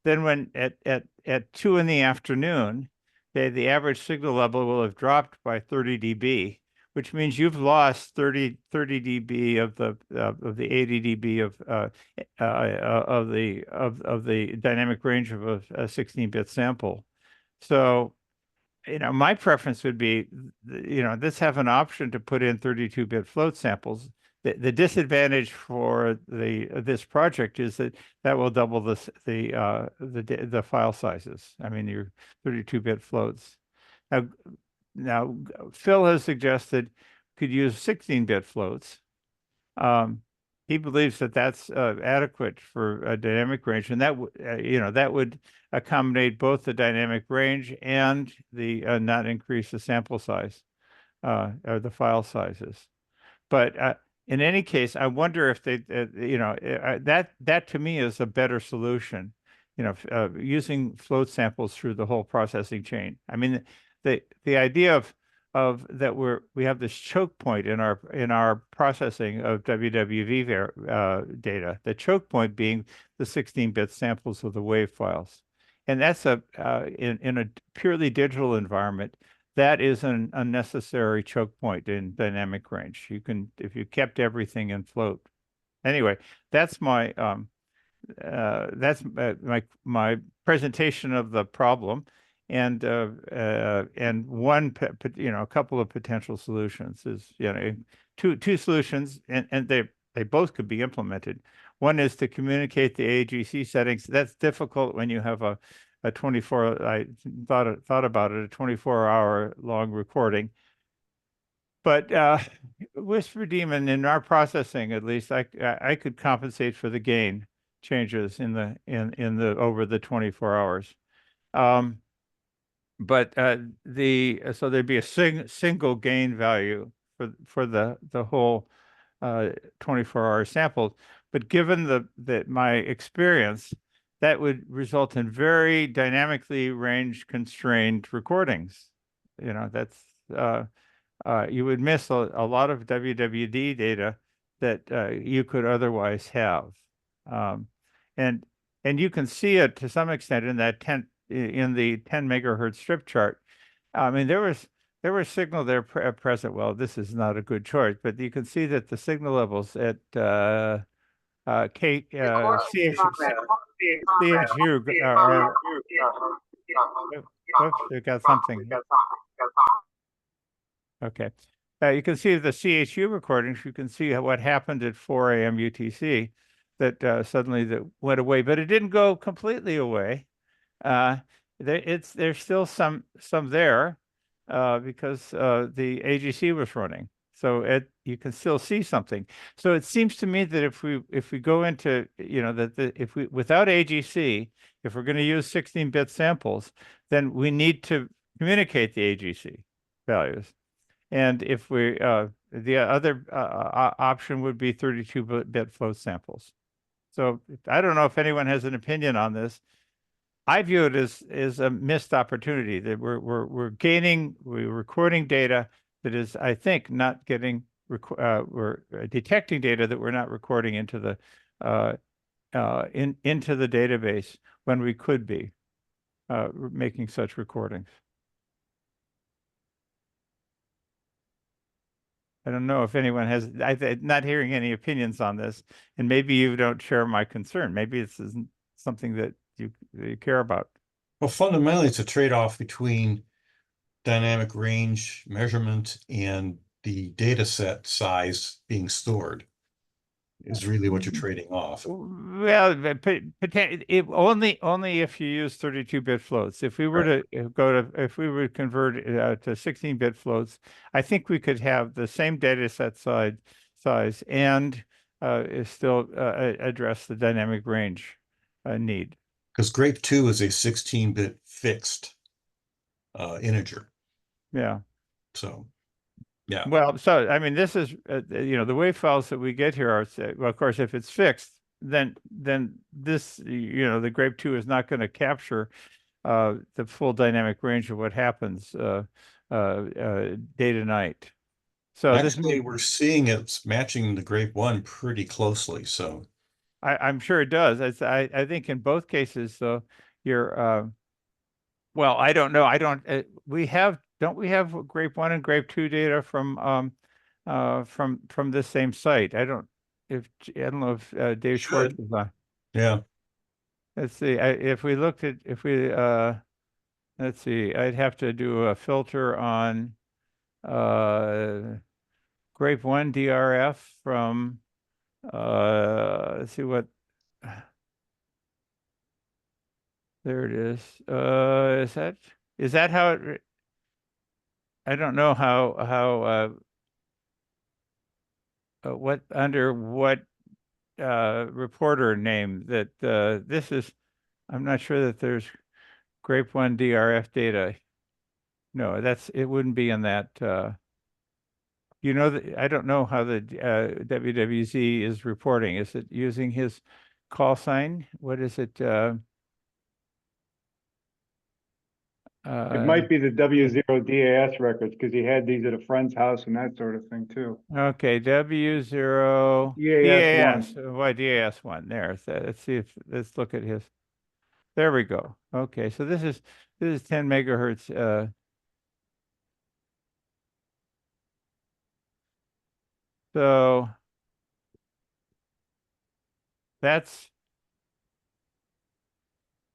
then when at 2 in the afternoon, the average signal level will have dropped by 30 dB, which means you've lost 30 dB of the 80 dB of the dynamic range of a 16-bit sample. So, you know, my preference would be, you know, let's have an option to put in 32-bit float samples. The disadvantage for this project is that will double the file sizes. I mean, your 32-bit floats. Now Phil has suggested could use 16-bit floats. He believes that that's adequate for a dynamic range, and that that would accommodate both the dynamic range and the not increase the sample size or the file sizes. But in any case, I wonder if they, that to me is a better solution. You know, using float samples through the whole processing chain. I mean, the idea of that we have this choke point in our processing of WWV data. The choke point being the 16-bit samples of the wave files, and that's in a purely digital environment. That is an unnecessary choke point in dynamic range. You can, if you kept everything in float. Anyway, that's my my presentation of the problem, and one a couple of potential solutions is two solutions, and they both could be implemented. One is to communicate the AGC settings. That's difficult when you have a 24. I thought about it, a 24-hour long recording. But Whisper Demon, in our processing, at least, I could compensate for the gain changes in the over the 24 hours. But so there'd be a single gain value for the whole 24-hour sample. But given that my experience, that would result in very dynamically range constrained recordings. You know, that's you would miss a lot of WWD data that you could otherwise have. And you can see it to some extent in that in the 10 megahertz strip chart. I mean, there was signal there at present. Well, this is not a good chart, but you can see that the signal levels at CHU are, whoops, we got something. Okay. You can see the CHU recordings. You can see what happened at 4 a.m. UTC, that suddenly that went away, but it didn't go completely away. There's still some there because the AGC was running, so you can still see something. So it seems to me that if we go into, you know, that if we without AGC, if we're going to use 16-bit samples, then we need to communicate the AGC values. And if we, the other option would be 32-bit float samples. So I don't know if anyone has an opinion on this. I view it as a missed opportunity that we're recording data that is, I think, not getting, we're detecting data that we're not recording into the into the database when we could be making such recordings. I don't know if anyone has, I'm not hearing any opinions on this, and maybe you don't share my concern. Maybe this isn't something that you care about. Well, fundamentally, it's a trade-off between dynamic range measurement and the data set size being stored is really what you're trading off. Well, only if you use 32-bit floats. If we were to if we would convert it to 16-bit floats, I think we could have the same data set size and still address the dynamic range need. Because Grape 2 is a 16-bit fixed integer. Yeah. So, yeah. Well, so I mean, this is you know, the wave files that we get here are, well, of course, if it's fixed, then this, you know, the Grape 2 is not going to capture the full dynamic range of what happens day to night. So actually, we're seeing it's matching the Grape 1 pretty closely. So I'm sure it does. I think in both cases, though, you're well, I don't know. I don't. Don't we have Grape 1 and Grape 2 data from this same site? I don't know if Dave Schwartz is on. yeah. Let's see. If we let's see. I'd have to do a filter on Grape 1 DRF from let's see what. There it is. Is that how it? I don't know how what under what reporter name that this is. I'm not sure that there's Grape 1 DRF data. No, it wouldn't be in that. You know, I don't know how the WWZ is reporting. Is it using his call sign? What is it? It might be the W0 DAS records because he had these at a friend's house and that sort of thing too. Okay, W0 DAS1. Why DAS1? There. Let's see let's look at his. There we go. Okay, so this is 10 megahertz. So that's.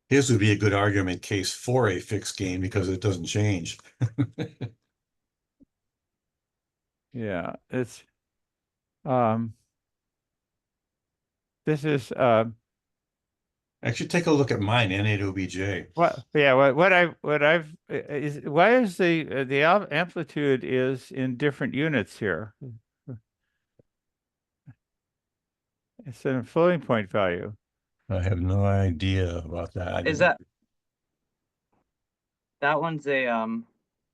His would be a good argument case for a fixed gain because it doesn't change. Yeah, it's this is actually take a look at mine, N8OBJ. Why is the amplitude is in different units here? It's a floating point value. I have no idea about that. Is that That one's a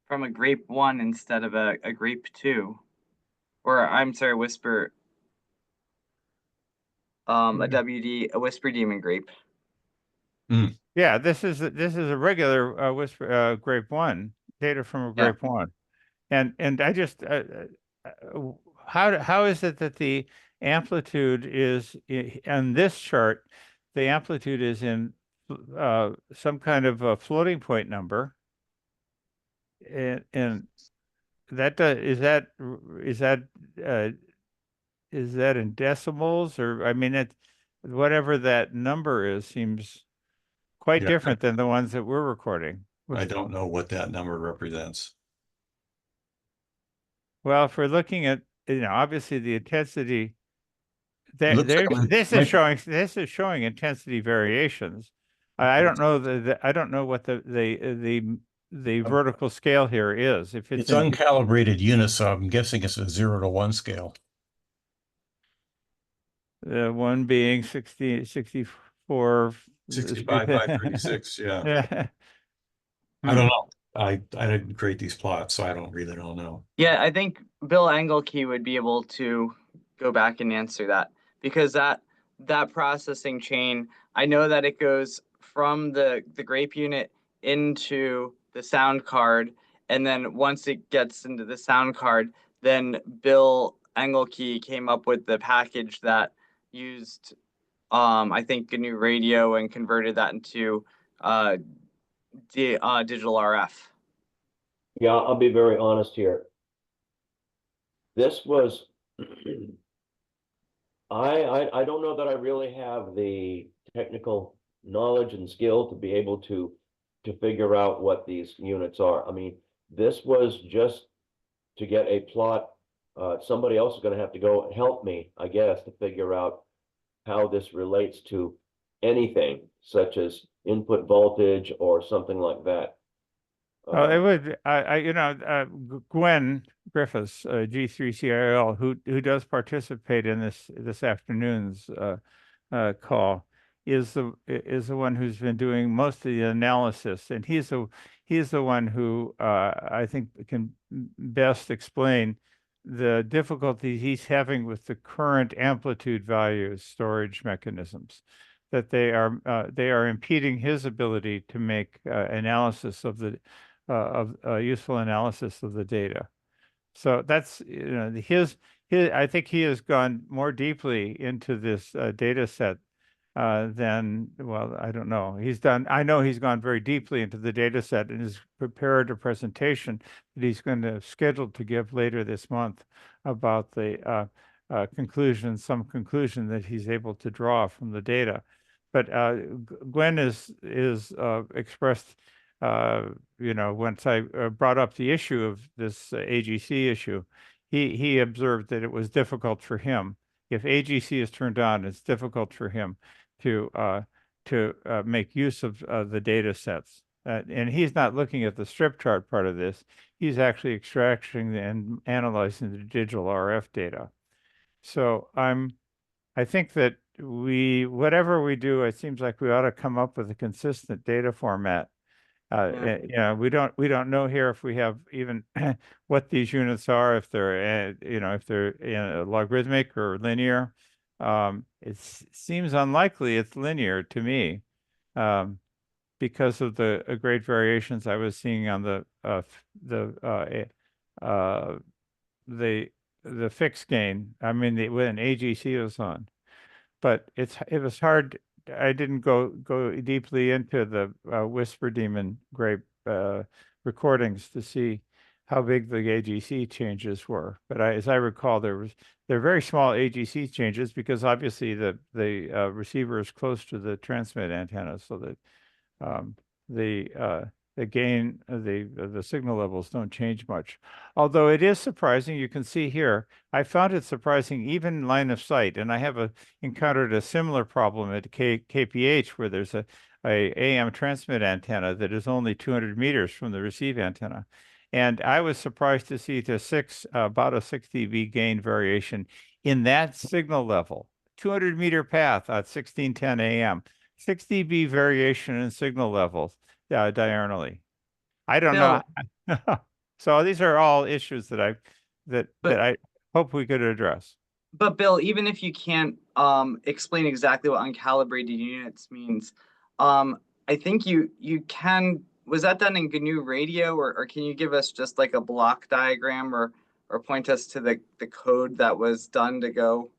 from a Grape 1 instead of a Grape 2. Or I'm sorry, Whisper a Whisper Demon Grape. Yeah, this is a regular Whisper Grape 1 data from a Yeah. Grape 1. And I just how is it that the amplitude is on this chart, the amplitude is in some kind of a floating point number, and that is that in decimals, or I mean it, whatever that number is seems quite Yeah. different than the ones that we're recording. I don't know what that number represents. Well, if we're looking at, obviously the intensity, Looks like this is showing intensity variations. I don't know I don't know what the vertical scale here is. If It's uncalibrated units, so I'm guessing it's a 0 to 1 scale. One being 64. 65 by 36, yeah. Yeah. I don't know. I didn't create these plots, so I really don't know. Yeah, I think Bill Engelke would be able to go back and answer that, because that processing chain, I know that it goes from the Grape unit into the sound card, and then once it gets into the sound card, then Bill Engelke came up with the package that used I think GNU Radio and converted that into digital RF. Yeah, I'll be very honest here. This was, I don't know that I really have the technical knowledge and skill to be able to figure out what these units are. I mean, this was just to get a plot. Somebody else is going to have to go and help me, I guess, to figure out how this relates to anything such as input voltage or something like that. Oh, it would, Gwen Griffiths, G3CIL, who does participate in this afternoon's call, is the one who's been doing most of the analysis, and he's the one who I think can best explain the difficulty he's having with the current amplitude values storage mechanisms, that they are impeding his ability to make analysis of the useful analysis of the data. So that's his I think he has gone more deeply into this data set than, well, I don't know. I know he's gone very deeply into the data set and has prepared a presentation that he's going to schedule to give later this month about the some conclusion that he's able to draw from the data. But Gwen is expressed, once I brought up the issue of this AGC issue, he observed that it was difficult for him. If AGC is turned on, it's difficult for him to make use of the data sets. And he's not looking at the strip chart part of this. He's actually extracting and analyzing the digital RF data. So I think that whatever we do, it seems like we ought to come up with a consistent data format. We don't know here if we have even what these units are, if they're if they're logarithmic or linear. It seems unlikely it's linear to me, because of the great variations I was seeing on the fixed gain. I mean, when AGC was on, but it was hard. I didn't go deeply into the Whisper Demon Grape recordings to see how big the AGC changes were. But as I recall, they're very small AGC changes, because obviously the receiver is close to the transmit antenna, so that the gain, the signal levels don't change much. Although it is surprising, you can see here, I found it surprising even line of sight, and I have encountered a similar problem at KPH, where there's a AM transmit antenna that is only 200 meters from the receive antenna. And I was surprised to see about a 6 dB gain variation in that signal level, 200 meter path at 1610 AM, 6 dB variation in signal levels diurnally. I don't know. So these are all issues that I hope we could address. But Bill, even if you can't explain exactly what uncalibrated units means, I think you can. Was that done in GNU Radio, or can you give us just like a block diagram, or point us to the code that was done to go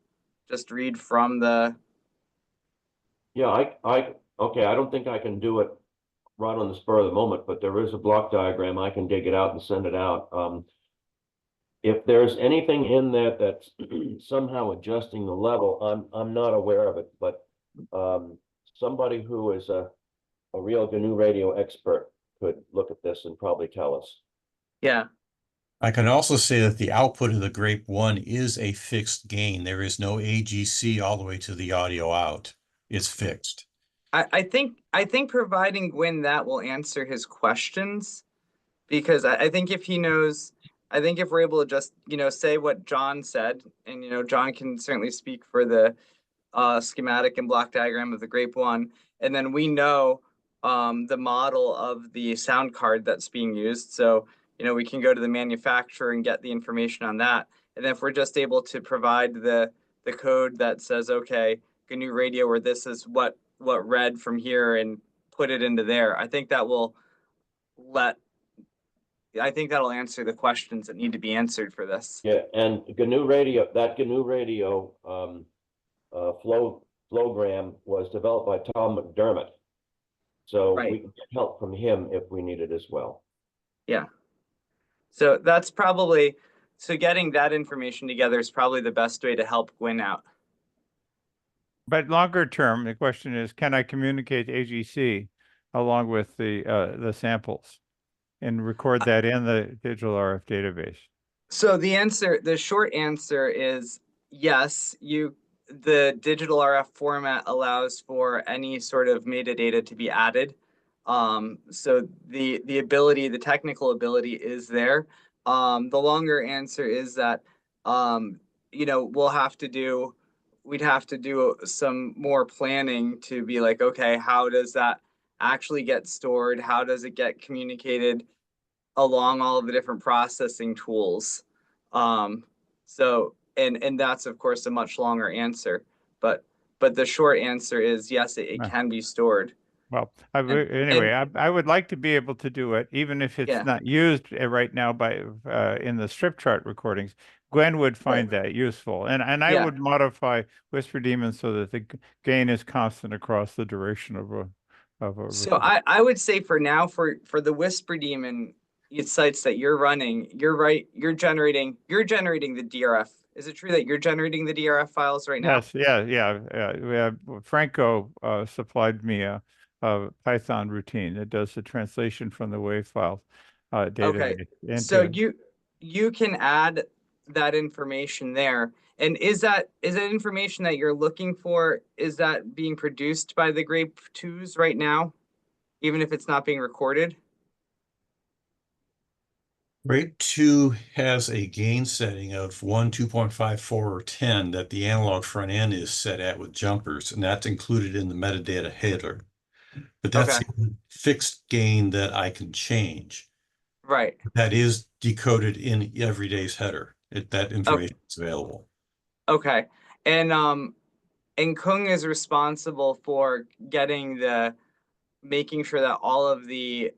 just read from the? Yeah, okay, I don't think I can do it right on the spur of the moment, but there is a block diagram. I can dig it out and send it out. If there's anything in that that's somehow adjusting the level, I'm not aware of it, but somebody who is a real GNU radio expert could look at this and probably tell us. Yeah. I can also say that the output of the Grape 1 is a fixed gain. There is no AGC all the way to the audio out. It's fixed. I think providing Gwyn that will answer his questions, because I think if he knows, I think if we're able to just, say what John said, and, John can certainly speak for the schematic and block diagram of the Grape 1, and then we know the model of the sound card that's being used. So, we can go to the manufacturer and get the information on that. And then if we're just able to provide the code that says, okay, GNU radio, or this is what read from here, and put it into there, I think that'll answer the questions that need to be answered for this. Yeah, and GNU radio, flowgram was developed by Tom McDermott. So Right. we can get help from him if we need it as well. Yeah. So that's probably, getting that information together is probably the best way to help Gwyn out. But longer term, the question is, can I communicate AGC along with the samples and record that in the digital RF database? So the short answer is yes. The digital RF format allows for any sort of metadata to be added. So the technical ability is there. The longer answer is that, we'd have to do some more planning to be like, okay, how does that actually get stored? How does it get communicated along all of the different processing tools? So that's of course a much longer answer, but the short answer is yes, it can be stored. Well, I would like to be able to do it, even if it's not used right now in the strip chart recordings. Gwen would find that useful, and I would modify Whisper Demon so that the gain is constant across the duration of a. So I would say for now, for the Whisper Demon sites that you're running, you're right. You're generating the DRF. Is it true that you're generating the DRF files right now? Yes. Yeah. Franco supplied me a Python routine that does the translation from the WAV file data. Okay. So you can add that information there. And is that information that you're looking for? Is that being produced by the Grape 2s right now, even if it's not being recorded? Grape 2 has a gain setting of 1, 2.54, or 10 that the analog front end is set at with jumpers, and that's included in the metadata header. But that's a fixed gain that I can change. Right. That is decoded in every day's header. That information is available. Okay. And Kung is responsible for making sure that all of the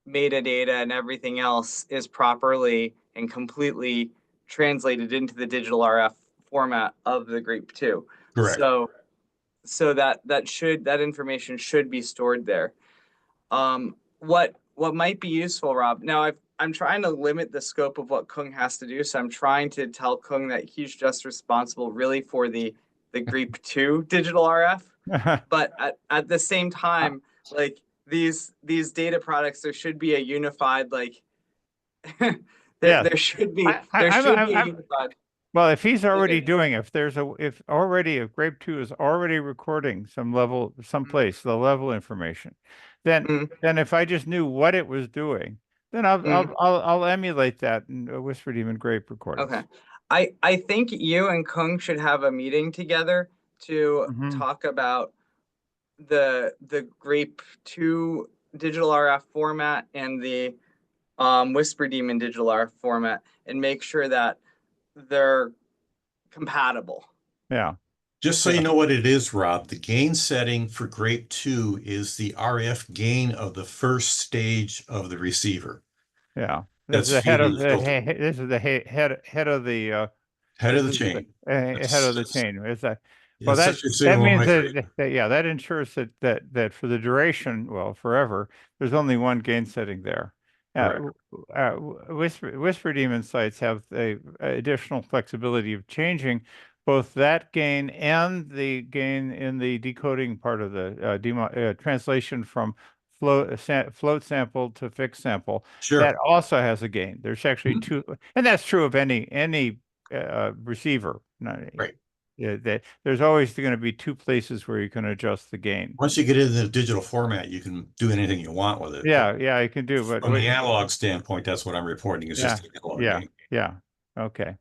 metadata and everything else is properly and completely translated into the digital RF format of the Grape 2. Correct. So that information should be stored there. What might be useful, Rob? Now I'm trying to limit the scope of what Kung has to do, so I'm trying to tell Kung that he's just responsible really for the Grape 2 digital RF. But at the same time, like these data products, there should be a unified there should be a unified. Well, if he's already doing it, if Grape 2 is already recording someplace, the level information, then if I just knew what it was doing, then I'll emulate that in Whisper Demon Grape recordings. Okay. I think you and Kung should have a meeting together to talk about the Grape 2 digital RF format and the Whisper Demon digital RF format and make sure that they're compatible. Yeah. Just so Yeah. you know what it is, Rob, the gain setting for Grape 2 is the RF gain of the first stage of the receiver. Yeah. That's This is the head feeding of the the filter. this is the head of the Head of the this is chain. head of the chain. Is that well It's that such a that signal means migrate. that yeah, that ensures that for the duration, well, forever, there's only one gain setting there. Correct. Whisper Demon sites have the additional flexibility of changing both that gain and the gain in the decoding part of the translation from float sample to fixed sample. That Sure. also has a gain. There's actually Mhm. two, and that's true of any receiver. Right. There's always going to be two places where you can adjust the gain. Once you get into the digital format, you can do anything you want with it. Yeah, yeah, you can do, but From the analog standpoint, that's what I'm reporting. It's yeah, just analog yeah, gain. yeah. Okay.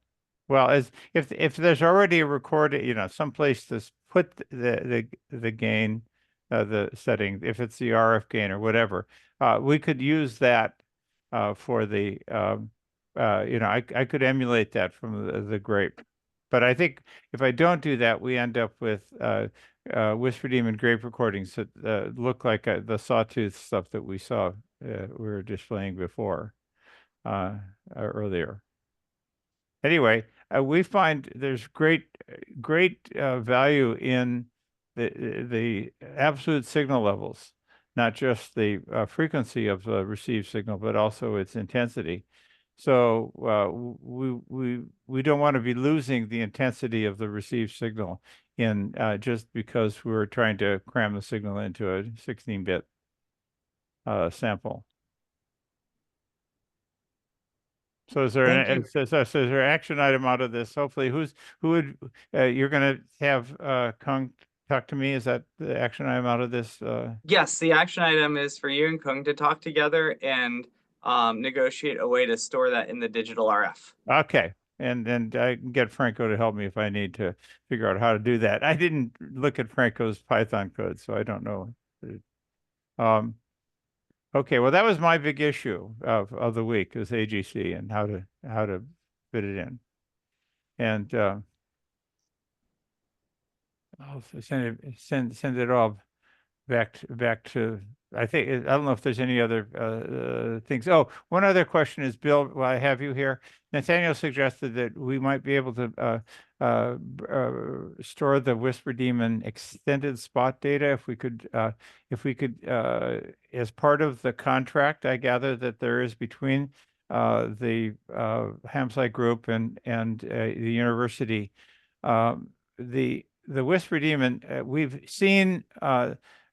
Well, as if there's already a recorded, someplace to put the gain, the setting, if it's the RF gain or whatever, we could use that for the I could emulate that from the Grape. But I think if I don't do that, we end up with Whisper Demon Grape recordings that look like the sawtooth stuff that we were displaying before earlier. Anyway, we find there's great value in the absolute signal levels, not just the frequency of the received signal, but also its intensity. So we don't want to be losing the intensity of the received signal in just because we're trying to cram the signal into a 16-bit sample. So is there Thank you. is there an action item out of this? Hopefully, who would you're going to have Kung talk to me? Is that the action item out of this? Yes, the action item is for you and Kung to talk together and negotiate a way to store that in the digital RF. Okay, and I can get Franco to help me if I need to figure out how to do that. I didn't look at Franco's Python code, so I don't know. Okay, well, that was my big issue of the week is AGC and how to fit it in, and I'll send it all back to. I think I don't know if there's any other things. Oh, one other question is, Bill, while I have you here, Nathaniel suggested that we might be able to store the Whisper Demon extended spot data if we could as part of the contract. I gather that there is between the Hamsite group and the university. The Whisper Demon, we've seen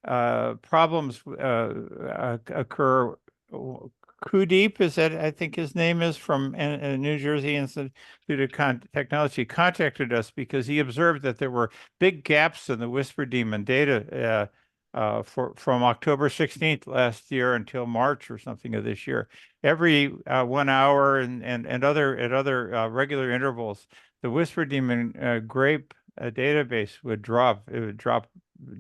problems occur. Kudeep is that I think his name is from New Jersey Institute of Technology contacted us because he observed that there were big gaps in the Whisper Demon data from October 16th last year until March or something of this year. Every 1 hour and other regular intervals, the Whisper Demon Grape database would drop. It would drop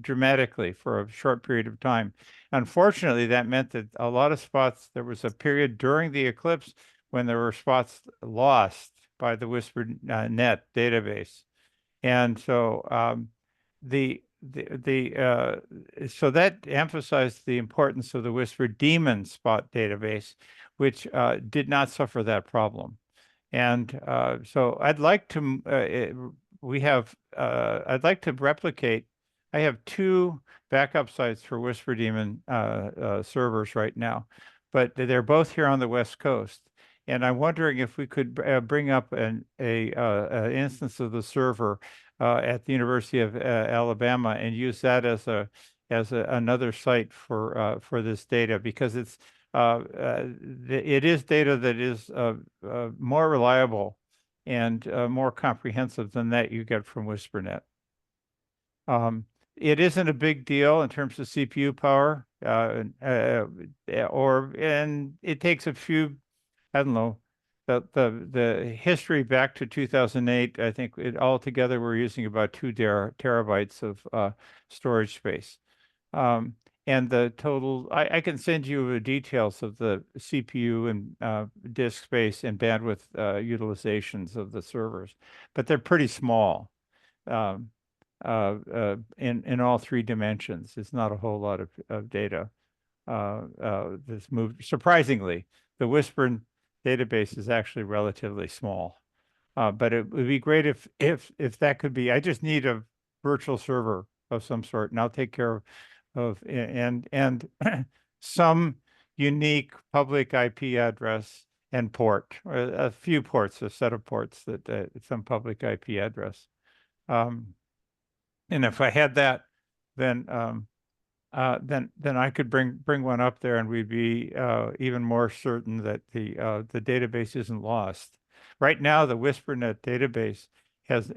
dramatically for a short period of time. Unfortunately, that meant that a lot of spots, there was a period during the eclipse when there were spots lost by the Whisper Net database. And so so that emphasized the importance of the Whisper Demon spot database, which did not suffer that problem. And so I'd like to I'd like to replicate. I have 2 backup sites for Whisper Demon servers right now, but they're both here on the West Coast. And I'm wondering if we could bring up an instance of the server at the University of Alabama and use that as another site for this data, because it is data that is more reliable and more comprehensive than that you get from WhisperNet. It isn't a big deal in terms of CPU power, and it takes a few, I don't know, the history back to 2008. I think altogether we're using about 2 terabytes of storage space. and the total, I can send you the details of the CPU and disk space and bandwidth utilizations of the servers, but they're pretty small in all three dimensions. It's not a whole lot of data that's moved. Surprisingly, the Whisper database is actually relatively small. But it would be great if that could be. I just need a virtual server of some sort, and I'll take care of and some unique public IP address and port, or a few ports, a set of ports that some public IP address. And if I had that, then I could bring one up there, and we'd be even more certain that the database isn't lost. Right now, the WhisperNet database has,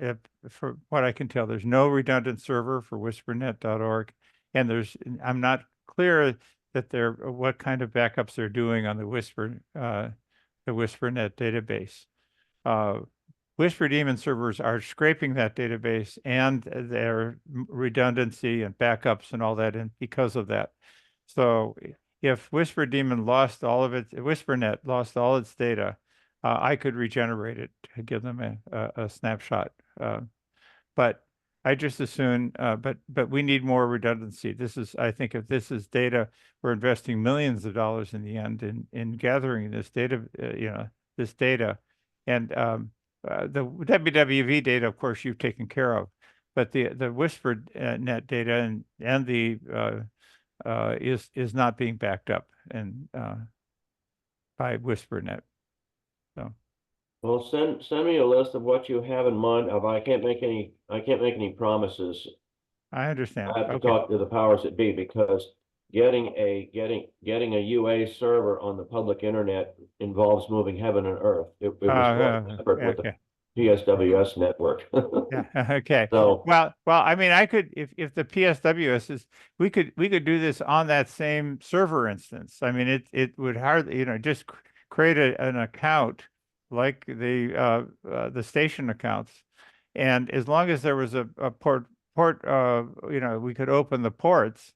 for what I can tell, there's no redundant server for whispernet.org, and I'm not clear that what kind of backups they're doing on the WhisperNet database. Whisper Daemon servers are scraping that database and their redundancy and backups and all that, and because of that. So if Whisper Daemon lost all of its, WhisperNet lost all its data, I could regenerate it to give them a snapshot. But I just assume, but we need more redundancy. I think if this is data, we're investing millions of dollars in the end in gathering this data, this data, and the WWV data, of course, you've taken care of, but the Whisper net data and the is not being backed up and by WhisperNet. So. Well, send me a list of what you have in mind. I can't make any promises. I understand. I have to Okay. talk to the powers that be, because getting a UA server on the public internet involves moving heaven and earth. It was separate with the PSWS network. Yeah. Okay. So well, I mean, I could, if the PSWS is, we could do this on that same server instance. I mean, it would hardly, just create an account like the station accounts, and as long as there was a port, we could open the ports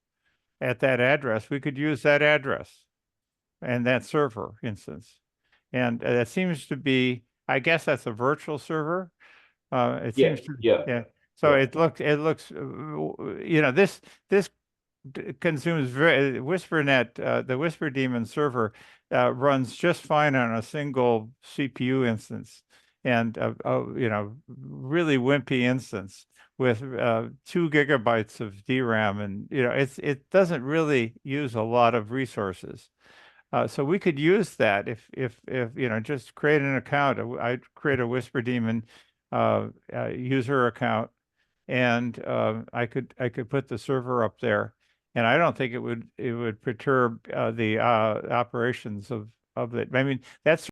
at that address. We could use that address and that server instance, and that seems to be, I guess that's a virtual server. It seems to, yeah. So yeah. it looks, this consumes WhisperNet, the Whisper Daemon server runs just fine on a single CPU instance, and really wimpy instance with 2 gigabytes of DRAM, and it doesn't really use a lot of resources. So we could use that if just create an account. I'd create a Whisper Daemon user account, and I could put the server up there, and I don't think it would perturb the operations of it. I mean, that's